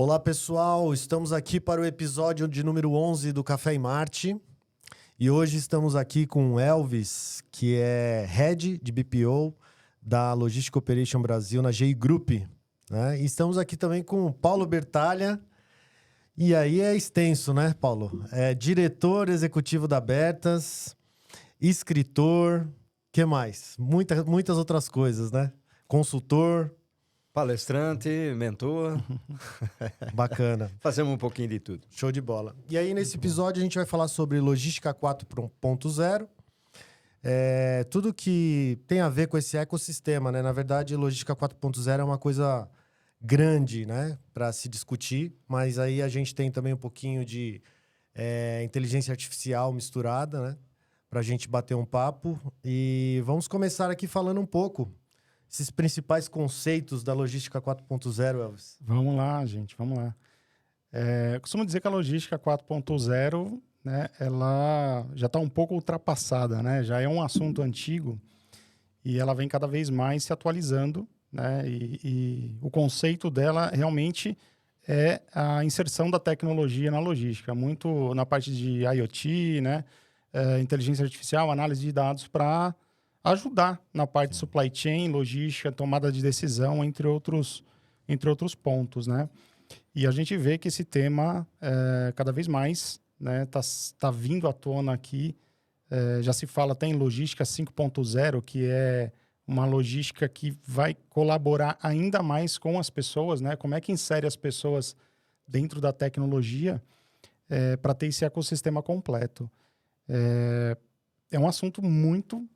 Olá, pessoal. Estamos aqui para o episódio de número 11 do Café em Marte. E hoje estamos aqui com o Elvis, que é Head de BPO da Logistic Operation Brasil na GI Group, né? E estamos aqui também com o Paulo Bertalha. E aí é extenso, né, Paulo? É diretor executivo da Bertas, escritor, que mais? Muitas outras coisas, né? Consultor. Palestrante, mentor. Bacana. Fazemos um pouquinho de tudo. Show de bola. E aí, nesse episódio, a gente vai falar sobre logística 4.0. Tudo que tem a ver com esse ecossistema, né? Na verdade, logística 4.0 é uma coisa grande, né? Para se discutir. Mas aí a gente tem também um pouquinho de inteligência artificial misturada, né? Para a gente bater um papo. E vamos começar aqui falando um pouco esses principais conceitos da logística 4.0, Elvis. Vamos lá, gente, vamos lá. Eu costumo dizer que a logística 4.0, né, ela já está um pouco ultrapassada, né? Já é um assunto antigo e ela vem cada vez mais se atualizando, né? E o conceito dela realmente é a inserção da tecnologia na logística, muito na parte de IoT, né? Inteligência artificial, análise de dados para ajudar na parte de supply chain, logística, tomada de decisão, entre outros pontos, né? E a gente vê que esse tema, cada vez mais, né, tá vindo à tona aqui. Já se fala até em logística 5.0, que é uma logística que vai colaborar ainda mais com as pessoas, né? Como é que insere as pessoas dentro da tecnologia para ter esse ecossistema completo? É um assunto muito,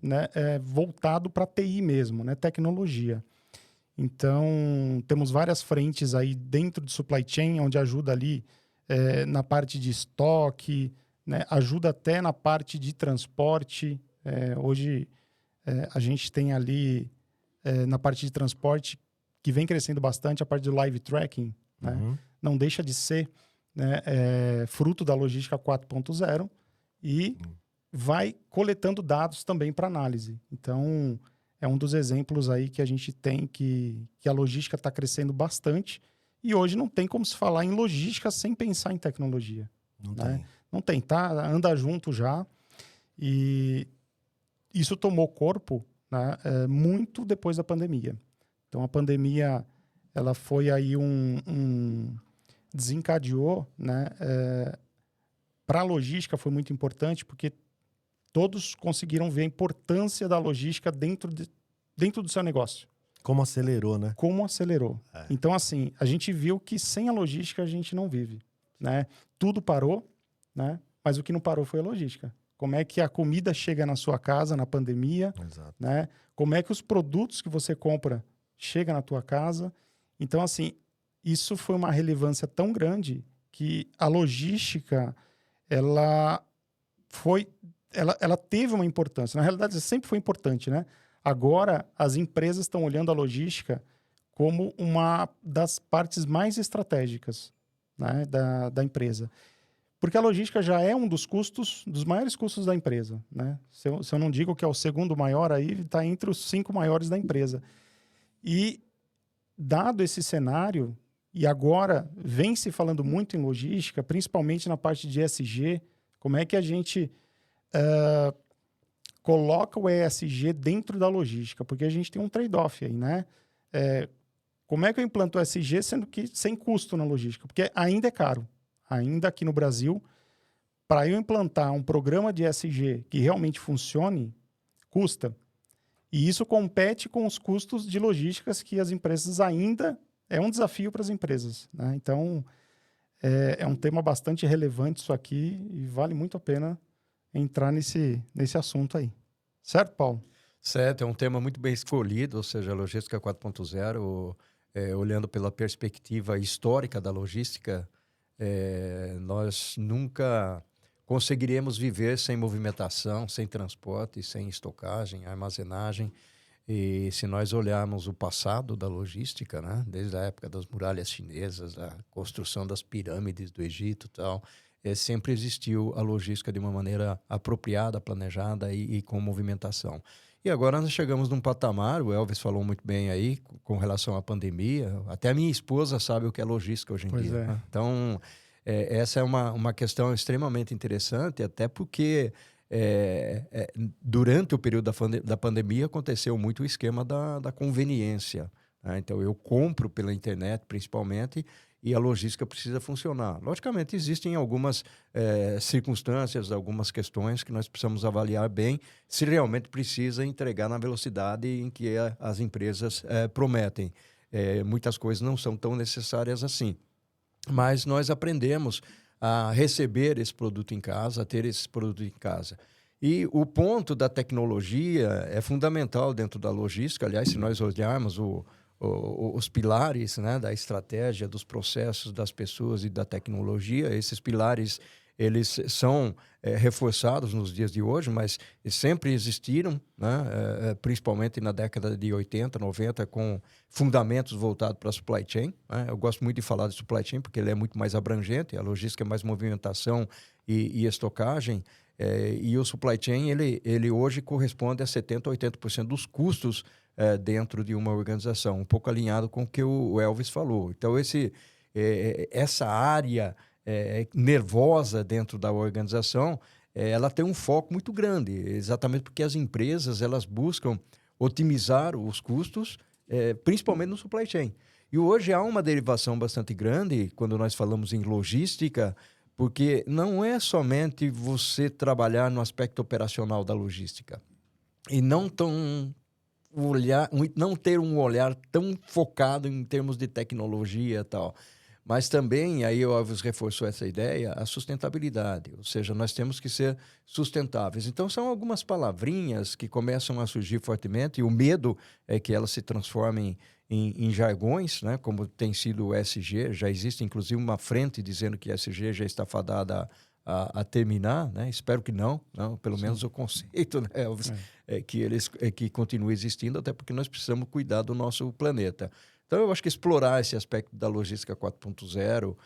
né, voltado para TI mesmo, né, tecnologia. Então, temos várias frentes aí dentro de supply chain, onde ajuda ali na parte de estoque, né, ajuda até na parte de transporte. Hoje, a gente tem ali, na parte de transporte, que vem crescendo bastante, a parte do live tracking, né? Não deixa de ser, né, fruto da logística 4.0 e vai coletando dados também para análise. Então, é um dos exemplos aí que a gente tem que a logística está crescendo bastante e hoje não tem como se falar em logística sem pensar em tecnologia. Não tem, tá? Anda junto já. E isso tomou corpo, né, muito depois da pandemia. Então, a pandemia, ela foi aí desencadeou, né? Para a logística foi muito importante porque todos conseguiram ver a importância da logística dentro do seu negócio. Como acelerou, né? Como acelerou. Então, assim, a gente viu que sem a logística a gente não vive, né? Tudo parou, né? Mas o que não parou foi a logística. Como é que a comida chega na sua casa na pandemia, Exato. né? Como é que os produtos que você compra chegam na tua casa. Então, assim, isso foi uma relevância tão grande que a logística, ela teve uma importância. Na realidade, sempre foi importante, né? Agora, as empresas estão olhando a logística como uma das partes mais estratégicas, né, da empresa. Porque a logística já é um dos maiores custos da empresa, né? Se eu não digo que é o segundo maior, aí está entre os 5 maiores da empresa. E, dado esse cenário, e agora vem se falando muito em logística, principalmente na parte de ESG, como é que a gente coloca o ESG dentro da logística, porque a gente tem um trade-off aí, né? Como é que eu implanto o ESG sendo que sem custo na logística? Porque ainda é caro. Ainda aqui no Brasil, para eu implantar um programa de ESG que realmente funcione, custa. E isso compete com os custos de logísticas que as empresas ainda... É um desafio para as empresas, né? Então, é um tema bastante relevante isso aqui e vale muito a pena entrar nesse assunto aí. Certo, Paulo? Certo, é um tema muito bem escolhido, ou seja, a logística 4.0, olhando pela perspectiva histórica da logística, nós nunca conseguiremos viver sem movimentação, sem transporte, sem estocagem, armazenagem. E se nós olharmos o passado da logística, né, desde a época das muralhas chinesas, a construção das pirâmides do Egito e tal, sempre existiu a logística de uma maneira apropriada, planejada e com movimentação. E agora nós chegamos num patamar, o Elvis falou muito bem aí, com relação à pandemia, até a minha esposa sabe o que é logística hoje em Pois dia. é. Né? Então, essa é uma questão extremamente interessante, até porque durante o período da pandemia aconteceu muito o esquema da conveniência. Né? Então, eu compro pela internet, principalmente, e a logística precisa funcionar. Logicamente, existem algumas circunstâncias, algumas questões que nós precisamos avaliar bem se realmente precisa entregar na velocidade em que as empresas prometem. Muitas coisas não são tão necessárias assim. Mas nós aprendemos a receber esse produto em casa, a ter esse produto em casa. E o ponto da tecnologia é fundamental dentro da logística. Aliás, se nós olharmos os pilares, né, da estratégia, dos processos, das pessoas e da tecnologia, esses pilares eles são reforçados nos dias de hoje, mas sempre existiram, né, principalmente na década de 80, 90, com fundamentos voltados para a supply chain. Né? Eu gosto muito de falar de supply chain porque ele é muito mais abrangente, a logística é mais movimentação e estocagem, e o supply chain ele hoje corresponde a 70% a 80% dos custos dentro de uma organização, um pouco alinhado com o que o Elvis falou. Então, essa área nervosa dentro da organização, ela tem um foco muito grande, exatamente porque as empresas elas buscam otimizar os custos, principalmente no supply chain. E hoje há uma derivação bastante grande, quando nós falamos em logística, porque não é somente você trabalhar no aspecto operacional da logística, e não ter um olhar tão focado em termos de tecnologia e tal. Mas também, aí o Elvis reforçou essa ideia, a sustentabilidade. Ou seja, nós temos que ser sustentáveis. Então, são algumas palavrinhas que começam a surgir fortemente, e o medo é que elas se transformem em jargões, né? Como tem sido o ESG. Já existe, inclusive, uma frente dizendo que o ESG já está fadada a terminar, né? Espero que não, pelo Sim. menos o conceito, né, Elvis, que continue existindo, até porque nós precisamos cuidar do nosso planeta. Então, eu acho que explorar esse aspecto da logística 4.0,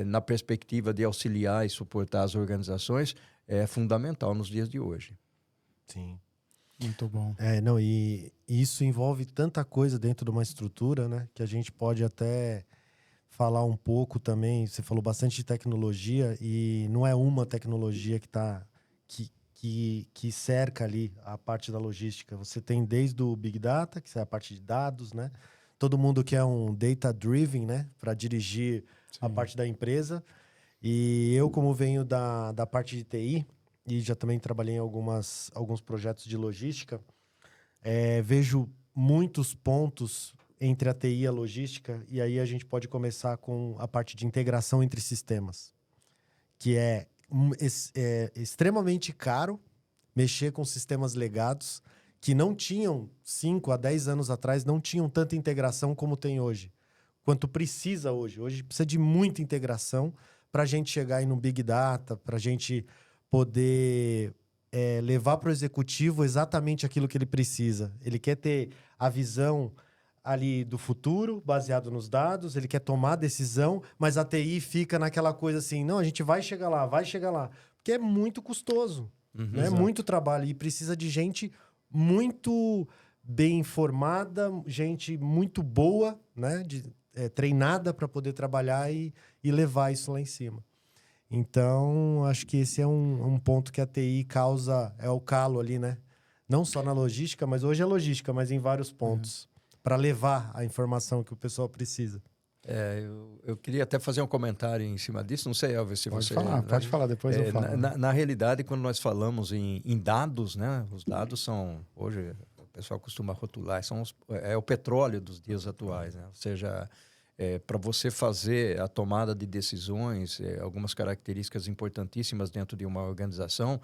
na perspectiva de auxiliar e suportar as organizações, é fundamental nos dias de hoje. Sim. Muito bom. E isso envolve tanta coisa dentro de uma estrutura, né? Que a gente pode até falar um pouco também. Você falou bastante de tecnologia e não é uma tecnologia que cerca ali a parte da logística. Você tem desde o Big Data, que é a parte de dados, né? Todo mundo quer um data-driven, né? Para dirigir a parte da empresa. E eu, como venho da parte de TI, e já também trabalhei em alguns projetos de logística, vejo muitos pontos entre a TI e a logística, e aí a gente pode começar com a parte de integração entre sistemas, que é extremamente caro mexer com sistemas legados, que não tinham, 5 a 10 anos atrás, não tinham tanta integração como tem hoje, quanto precisa hoje. Hoje precisa de muita integração para a gente chegar aí no Big Data, para a gente poder levar para o executivo exatamente aquilo que ele precisa. Ele quer ter a visão ali do futuro, baseado nos dados, ele quer tomar decisão, mas a TI fica naquela coisa assim, não, a gente vai chegar lá, porque é muito custoso, né? Muito trabalho, e precisa de gente muito bem informada, gente muito boa, né? Treinada para poder trabalhar e levar isso lá em cima. Então, acho que esse é um ponto que a TI causa, é o calo ali, né? Não só na logística, mas hoje é logística, mas em vários pontos, para levar a informação que o pessoal precisa. Eu queria até fazer um comentário em cima disso, não sei, Elvis, se você... Pode falar, depois eu falo. Na realidade, quando nós falamos em dados, né? Os dados são, hoje, o pessoal costuma rotular, é o petróleo dos dias atuais, né? Ou seja, para você fazer a tomada de decisões, algumas características importantíssimas dentro de uma organização.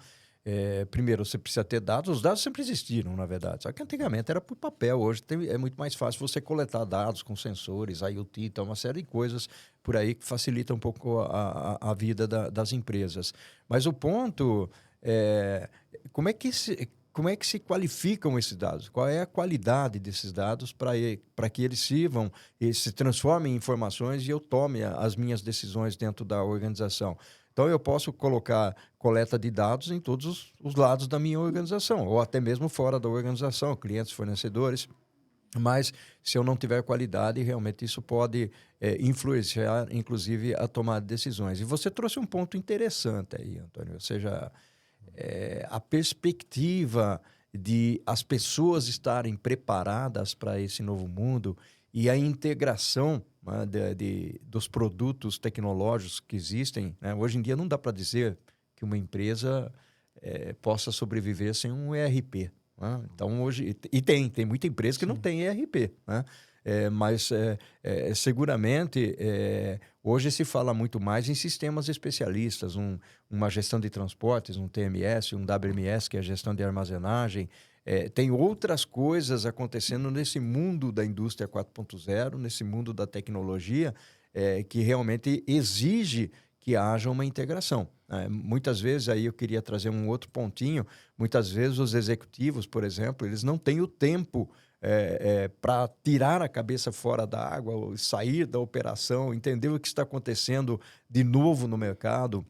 Primeiro, você precisa ter dados. Os dados sempre existiram, na verdade. Só que antigamente era por papel. Hoje é muito mais fácil você coletar dados com sensores, IoT, então uma série de coisas por aí que facilitam um pouco a vida das empresas. Mas o ponto é como é que se qualificam esses dados? Qual é a qualidade desses dados para que eles sirvam e se transformem em informações e eu tome as minhas decisões dentro da organização? Então, eu posso colocar coleta de dados em todos os lados da minha organização, ou até mesmo fora da organização, clientes, fornecedores. Mas, se eu não tiver qualidade, realmente isso pode influenciar, inclusive, a tomada de decisões. E você trouxe um ponto interessante aí, Antônio, ou seja, a perspectiva de as pessoas estarem preparadas para esse novo mundo e a integração, né, dos produtos tecnológicos que existem, né? Hoje em dia não dá para dizer que uma empresa possa sobreviver sem um ERP. Né? Então, hoje... E tem muita empresa que não tem ERP, né? Mas seguramente hoje se fala muito mais em sistemas especialistas, uma gestão de transportes, um TMS, um WMS, que é a gestão de armazenagem. Tem outras coisas acontecendo nesse mundo da indústria 4.0, nesse mundo da tecnologia, que realmente exige que haja uma integração. Muitas vezes, aí eu queria trazer um outro pontinho, muitas vezes os executivos, por exemplo, eles não têm o tempo para tirar a cabeça fora da água, sair da operação, entender o que está acontecendo de novo no mercado.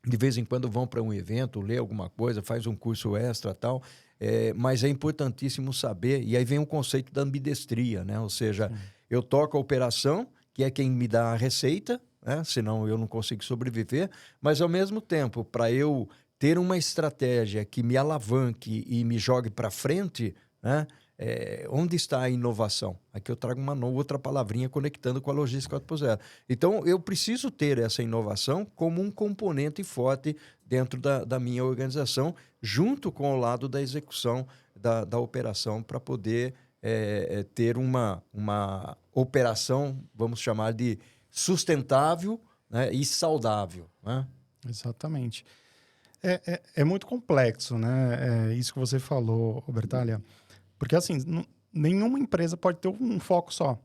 De vez em quando vão para um evento, lê alguma coisa, faz um curso extra e tal. Mas é importantíssimo saber, e aí vem o conceito da ambidestria, né? Ou seja, eu toco a operação, que é quem me dá a receita, né? Senão eu não consigo sobreviver, mas ao mesmo tempo, para eu ter uma estratégia que me alavanque e me jogue para frente, né? Onde está a inovação? Aqui eu trago uma outra palavrinha conectando com a logística 4.0. Então, eu preciso ter essa inovação como um componente forte dentro da minha organização, junto com o lado da execução da operação, para poder ter uma operação, vamos chamar de sustentável, né, e saudável. Né? Exatamente. É muito complexo, né? Isso que você falou, Bertalha. Porque, assim, nenhuma empresa pode ter um foco só.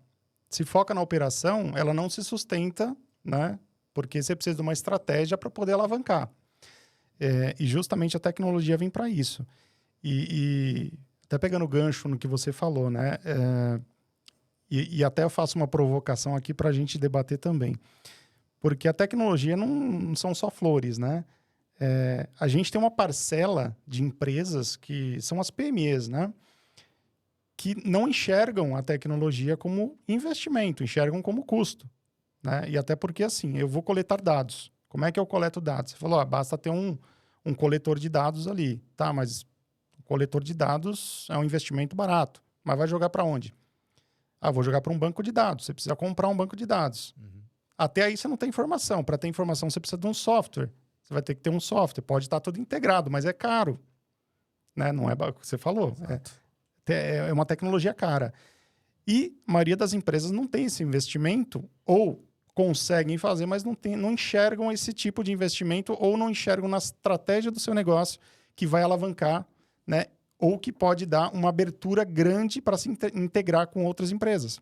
Se foca na operação, ela não se sustenta, né? Porque você precisa de uma estratégia para poder alavancar. E justamente a tecnologia vem para isso. E até pegando o gancho no que você falou, né? E até eu faço uma provocação aqui para a gente debater também. Porque a tecnologia não são só flores, né? A gente tem uma parcela de empresas que são as PMEs, né? Que não enxergam a tecnologia como investimento, enxergam como custo. Né? E até porque, assim, eu vou coletar dados. Como é que eu coleto dados? Você falou, basta ter um coletor de dados ali. Tá, mas o coletor de dados é um investimento barato. Mas vai jogar para onde? Vou jogar para um banco de dados. Você precisa comprar um banco de dados. Até aí você não tem informação. Para ter informação, você precisa de um software. Você vai ter que ter um software. Pode estar tudo integrado, mas é caro. Né? Não é o que você falou. É uma tecnologia cara. E a maioria das empresas não tem esse investimento, ou conseguem fazer, mas não enxergam esse tipo de investimento, ou não enxergam na estratégia do seu negócio que vai alavancar, né? Ou que pode dar uma abertura grande para se integrar com outras empresas.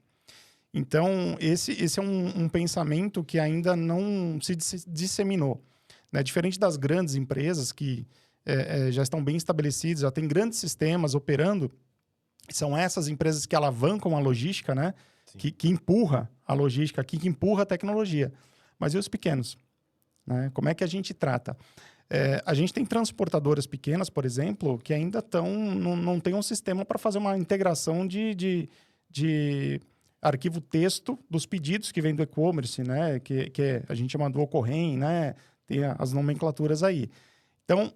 Então, esse é um pensamento que ainda não se disseminou. Né? Diferente das grandes empresas que já estão bem estabelecidas, já têm grandes sistemas operando, são essas empresas que alavancam a logística, né? Que empurra a logística, que empurra a tecnologia. Mas e os pequenos? Né? Como é que a gente trata? A gente tem transportadoras pequenas, por exemplo, que ainda não tem um sistema para fazer uma integração de arquivo texto dos pedidos que vem do e-commerce, né? Que a gente chama do Ocorrem, né? Tem as nomenclaturas aí. Então,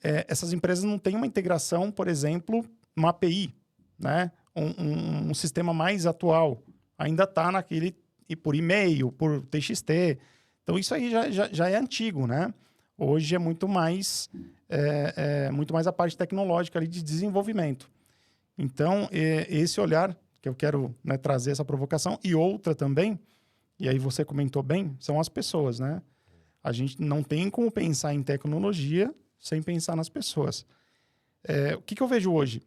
essas empresas não têm uma integração, por exemplo, uma API, né? Um sistema mais atual. Ainda está naquele por e-mail, por TXT. Então, isso aí já é antigo, né? Hoje é muito mais a parte tecnológica ali de desenvolvimento. Então, esse olhar que eu quero, né, trazer essa provocação. E outra também, e aí você comentou bem, são as pessoas, né? A gente não tem como pensar em tecnologia sem pensar nas pessoas. O que eu vejo hoje?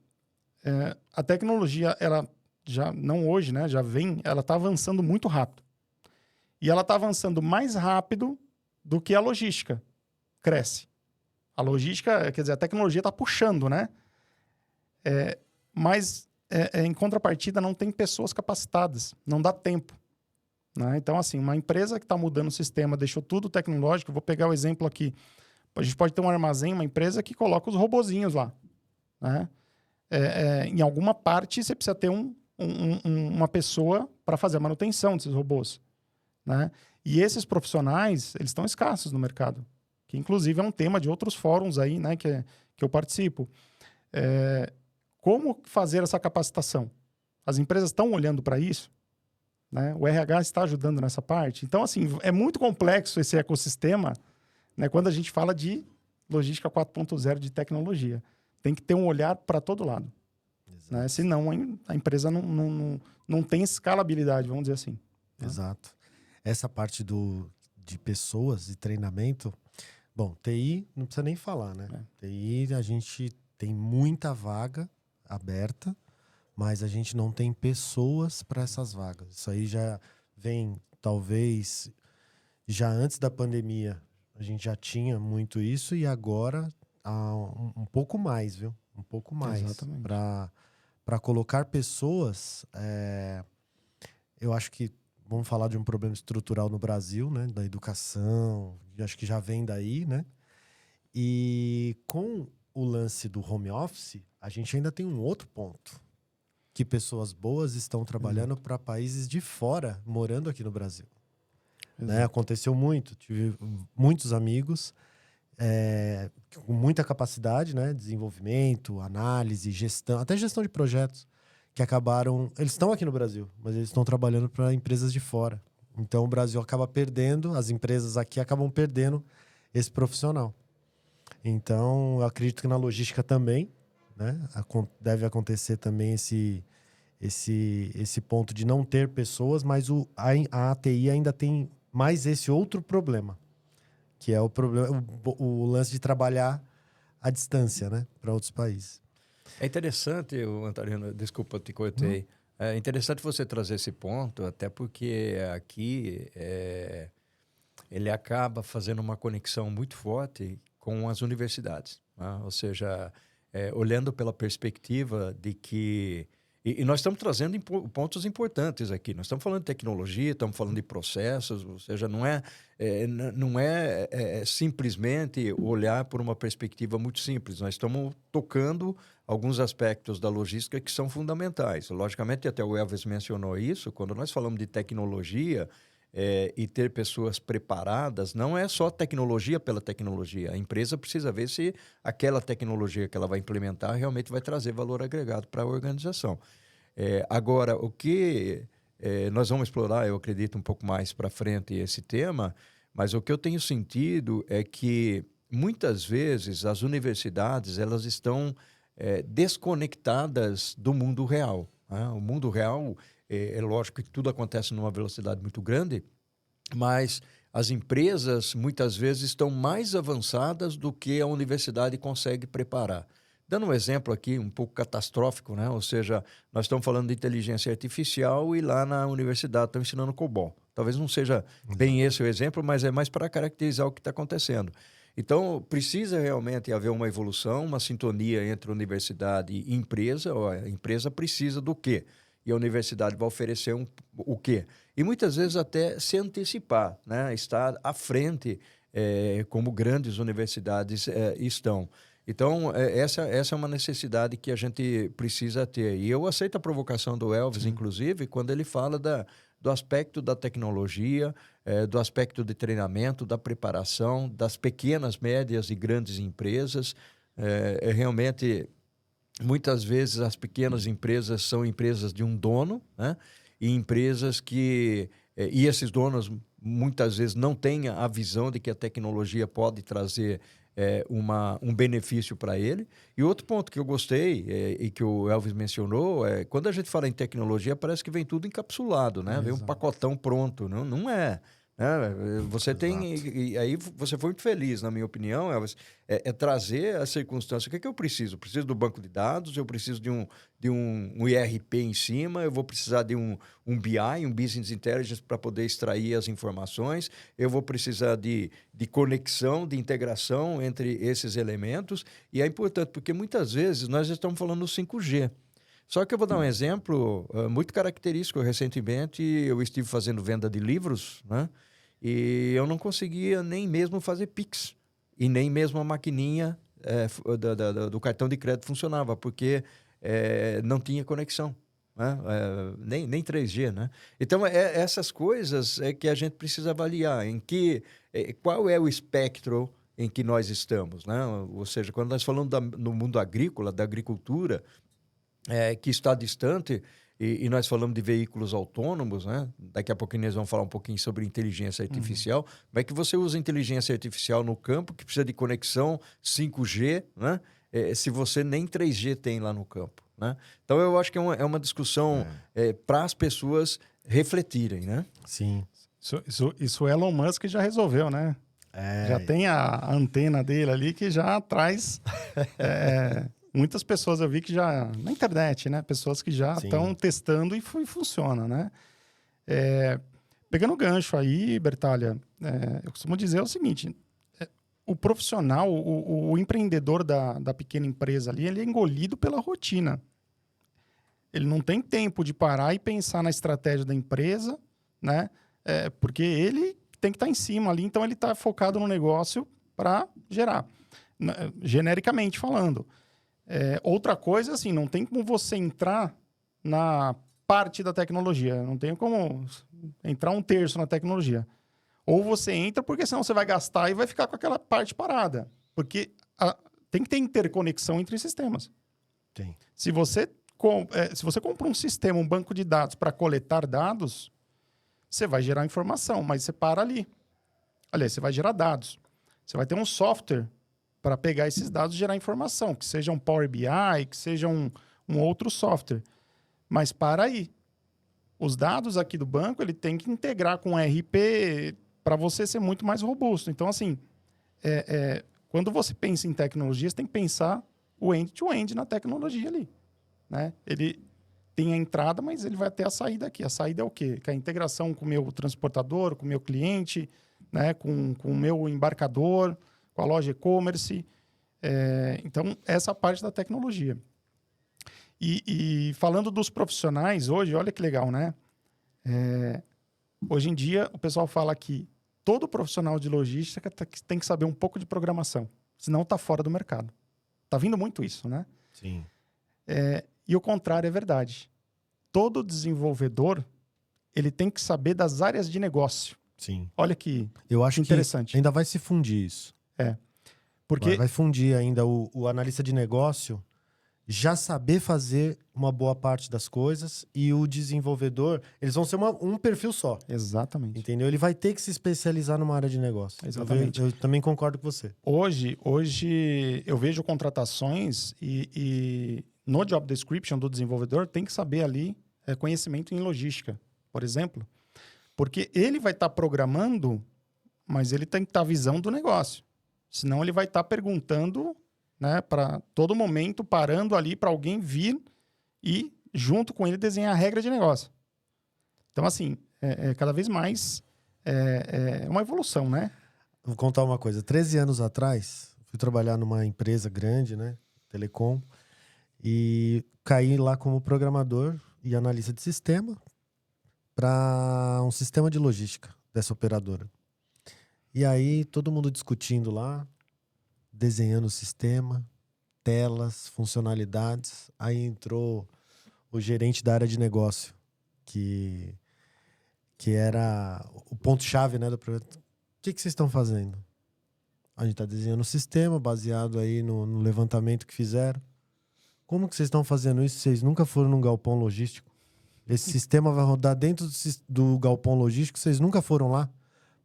A tecnologia, ela já, não hoje, né? Ela está avançando muito rápido. E ela está avançando mais rápido do que a logística cresce. A logística, quer dizer, a tecnologia está puxando, né? Mas, em contrapartida, não tem pessoas capacitadas. Não dá tempo. né? Então, assim, uma empresa que está mudando o sistema, deixou tudo tecnológico, vou pegar o exemplo aqui. A gente pode ter um armazém, uma empresa que coloca os robozinhos lá, né? Em alguma parte, você precisa ter uma pessoa para fazer a manutenção desses robôs, né? E esses profissionais, eles estão escassos no mercado, que inclusive é um tema de outros fóruns aí, né, que eu participo. Como fazer essa capacitação? As empresas estão olhando para isso, né? O RH está ajudando nessa parte. Então, assim, é muito complexo esse ecossistema, né, quando a gente fala de logística 4.0 de tecnologia. Tem que ter um olhar para todo lado, né? Senão a empresa não tem escalabilidade, vamos dizer assim. Exato. Essa parte de pessoas e treinamento... Bom, TI não precisa nem falar, né? TI, a gente tem muita vaga aberta, mas a gente não tem pessoas para essas vagas. Isso aí já vem, talvez, já antes da pandemia, a gente já tinha muito isso e agora há um pouco mais, viu? Um pouco mais. Exatamente. Para colocar pessoas, eu acho que vamos falar de um problema estrutural no Brasil, né? Da educação, acho que já vem daí, né? E com o lance do home office, a gente ainda tem um outro ponto. Que pessoas boas estão trabalhando para países de fora, morando aqui no Brasil. Né? Aconteceu muito. Tive muitos amigos com muita capacidade, né? Desenvolvimento, análise, gestão, até gestão de projetos, que acabaram... Eles estão aqui no Brasil, mas eles estão trabalhando para empresas de fora. Então, o Brasil acaba perdendo, as empresas aqui acabam perdendo esse profissional. Então, eu acredito que na logística também, né? Deve acontecer também esse ponto de não ter pessoas, mas a ATI ainda tem mais esse outro problema, que é o lance de trabalhar à distância, né? Para outros países. É interessante, Antarino, desculpa, eu te cortei. É interessante você trazer esse ponto, até porque aqui ele acaba fazendo uma conexão muito forte com as universidades, né? Ou seja, olhando pela perspectiva de que... E nós estamos trazendo pontos importantes aqui. Nós estamos falando de tecnologia, estamos falando de processos, ou seja, não é simplesmente olhar por uma perspectiva muito simples. Nós estamos tocando alguns aspectos da logística que são fundamentais. Logicamente, até o Elvis mencionou isso, quando nós falamos de tecnologia e ter pessoas preparadas, não é só tecnologia pela tecnologia. A empresa precisa ver se aquela tecnologia que ela vai implementar realmente vai trazer valor agregado para a organização. Agora, o que nós vamos explorar, eu acredito, um pouco mais para frente esse tema, mas o que eu tenho sentido é que, muitas vezes, as universidades elas estão desconectadas do mundo real, né? O mundo real... É lógico que tudo acontece numa velocidade muito grande, mas as empresas, muitas vezes, estão mais avançadas do que a universidade consegue preparar. Dando um exemplo aqui um pouco catastrófico, né? Ou seja, nós estamos falando de inteligência artificial e lá na universidade estão ensinando COBOL. Talvez não seja bem esse o exemplo, mas é mais para caracterizar o que está acontecendo. Então, precisa realmente haver uma evolução, uma sintonia entre universidade e empresa. A empresa precisa do quê? E a universidade vai oferecer o quê? E muitas vezes até se antecipar, né? Estar à frente, como grandes universidades estão. Então, essa é uma necessidade que a gente precisa ter. E eu aceito a provocação do Elvis, inclusive, quando ele fala do aspecto da tecnologia, do aspecto de treinamento, da preparação, das pequenas, médias e grandes empresas. Realmente... Muitas vezes as pequenas empresas são empresas de um dono, né? E empresas que... E esses donos muitas vezes não têm a visão de que a tecnologia pode trazer um benefício para ele. E outro ponto que eu gostei e que o Elvis mencionou quando a gente fala em tecnologia, parece que vem tudo encapsulado, né? Vem um pacotão pronto. Não é. Você tem... E aí você foi muito feliz, na minha opinião, Elvis, trazer a circunstância. O que eu preciso? Eu preciso do banco de dados, eu preciso de um IRP em cima, eu vou precisar de um BI, um Business Intelligence, para poder extrair as informações, eu vou precisar de conexão, de integração entre esses elementos, e é importante, porque muitas vezes nós estamos falando do 5G. Só que eu vou dar um exemplo muito característico. Recentemente, eu estive fazendo venda de livros, né? E eu não conseguia nem mesmo fazer Pix. E nem mesmo a maquininha do cartão de crédito funcionava, porque não tinha conexão. Né? Nem 3G, né? Então, essas coisas é que a gente precisa avaliar. Qual é o espectro em que nós estamos, né? Ou seja, quando nós falamos no mundo agrícola, da agricultura, que está distante, e nós falamos de veículos autônomos, né? Daqui a pouquinho nós vamos falar um pouquinho sobre inteligência artificial. Como é que você usa inteligência artificial no campo, que precisa de conexão 5G, né? Se você nem 3G tem lá no campo, né? Então, eu acho que é uma discussão para as pessoas refletirem, né? Sim. Isso Elon Musk já resolveu, né? Já tem a antena dele ali que já traz... muitas pessoas eu vi que já... Na internet, né? Pessoas que já estão testando e funciona, né? Pegando o gancho aí, Bertalha, eu costumo dizer o seguinte... O profissional, o empreendedor da pequena empresa ali, ele é engolido pela rotina. Ele não tem tempo de parar e pensar na estratégia da empresa, né? Porque ele tem que estar em cima ali, então ele está focado no negócio para gerar, genericamente falando. Outra coisa, assim, não tem como você entrar na parte da tecnologia, não tem como entrar 1/3 na tecnologia. Ou você entra, porque senão você vai gastar e vai ficar com aquela parte parada. Porque tem que ter interconexão entre sistemas. Tem. Se você compra um sistema, um banco de dados para coletar dados, você vai gerar informação, mas você para ali. Aliás, você vai gerar dados. Você vai ter um software para pegar esses dados e gerar informação, que seja um Power BI, que seja um outro software. Mas para aí. Os dados aqui do banco, ele tem que integrar com o RP para você ser muito mais robusto. Então, assim, quando você pensa em tecnologia, você tem que pensar o end-to-end na tecnologia ali. Né? Ele tem a entrada, mas ele vai ter a saída aqui. A saída é o quê? Que é a integração com o meu transportador, com o meu cliente, né? com o meu embarcador, com a loja e-commerce. Então, essa parte da tecnologia. E falando dos profissionais hoje, olha que legal, né? Hoje em dia, o pessoal fala que todo profissional de logística tem que saber um pouco de programação, senão está fora do mercado. Está vindo muito isso, né? Sim. E o contrário é verdade. Todo desenvolvedor, ele tem que saber das áreas de negócio. Sim. Olha que Eu acho interessante. Que ainda vai se fundir isso. Porque Vai fundir ainda o analista de negócio já saber fazer uma boa parte das coisas e o desenvolvedor, eles vão ser um perfil só. Exatamente. Entendeu? Ele vai ter que se especializar numa área de negócio. Exatamente. Eu também concordo com você. Hoje eu vejo contratações e no job description do desenvolvedor tem que saber ali conhecimento em logística, por exemplo. Porque ele vai estar programando, mas ele tem que estar a visão do negócio. Senão ele vai estar perguntando, né, para todo momento, parando ali para alguém vir e, junto com ele, desenhar a regra de negócio. Então, assim, cada vez mais uma evolução, né? Vou contar uma coisa. 13 anos atrás, fui trabalhar numa empresa grande, né? Telecom. E caí lá como programador e analista de sistema para um sistema de logística dessa operadora. E aí, todo mundo discutindo lá, desenhando o sistema, telas, funcionalidades. Aí entrou o gerente da área de negócio, que era o ponto-chave, né, do projeto. O que vocês estão fazendo? A gente está desenhando o sistema baseado aí no levantamento que fizeram. Como que vocês estão fazendo isso? Vocês nunca foram num galpão logístico? Esse sistema vai rodar dentro do galpão logístico, vocês nunca foram lá?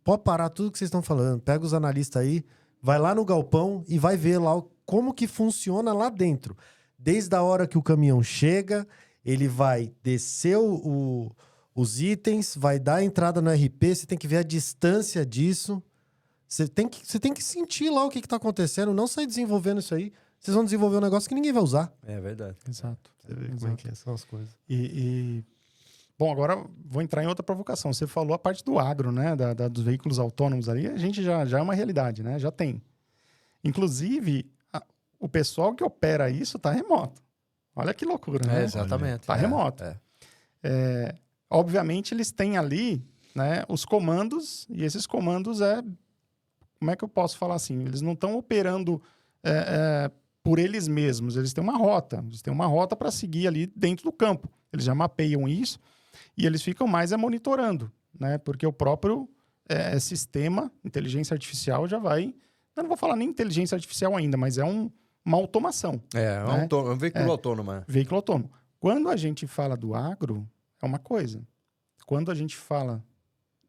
Pode parar tudo que vocês estão falando. Pega os analistas aí, vai lá no galpão e vai ver lá como que funciona lá dentro. Desde a hora que o caminhão chega, ele vai descer os itens, vai dar a entrada no RP, você tem que ver a distância disso. Você tem que sentir lá o que está acontecendo, não sair desenvolvendo isso aí. Vocês vão desenvolver um negócio que ninguém vai usar. É verdade. Exato. Você vê como é que são as coisas. Bom, agora vou entrar em outra provocação. Você falou a parte do agro, né? Dos veículos autônomos ali. A gente já é uma realidade, né? Já tem. Inclusive, o pessoal que opera isso está remoto. Olha que loucura, né? Exatamente. Está remoto. Obviamente, eles têm ali, né, os comandos, e esses comandos como é que eu posso falar assim? Eles não estão operando por eles mesmos, eles têm uma rota para seguir ali dentro do campo. Eles já mapeiam isso e eles ficam mais monitorando, né? Porque o próprio sistema, inteligência artificial, já vai... Eu não vou falar nem inteligência artificial ainda, mas uma automação. Um veículo autônomo. Veículo autônomo. Quando a gente fala do agro, é uma coisa. Quando a gente fala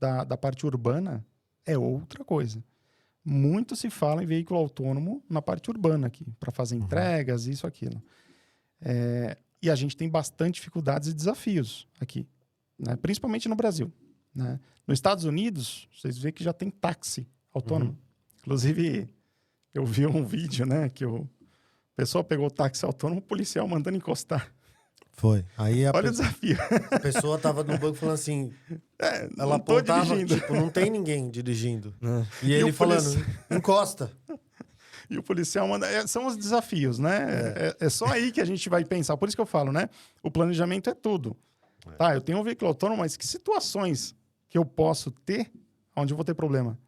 da parte urbana, é outra coisa. Muito se fala em veículo autônomo na parte urbana aqui, para fazer entregas, isso, aquilo. E a gente tem bastante dificuldades e desafios aqui, né? Principalmente no Brasil, né? Nos Estados Unidos, vocês veem que já tem táxi autônomo. Inclusive, eu vi um vídeo, né, que o pessoal pegou o táxi autônomo, o policial mandando encostar. Foi. Aí Olha o desafio. A pessoa tava no banco falando assim... ela apontava, tipo, não tem ninguém dirigindo. E ele falando, encosta. E o policial manda... são os desafios, né? É só aí que a gente vai pensar. Por isso que eu falo, né? O planejamento é tudo. Tá, eu tenho um veículo autônomo, mas que situações que eu posso ter onde eu vou ter problema?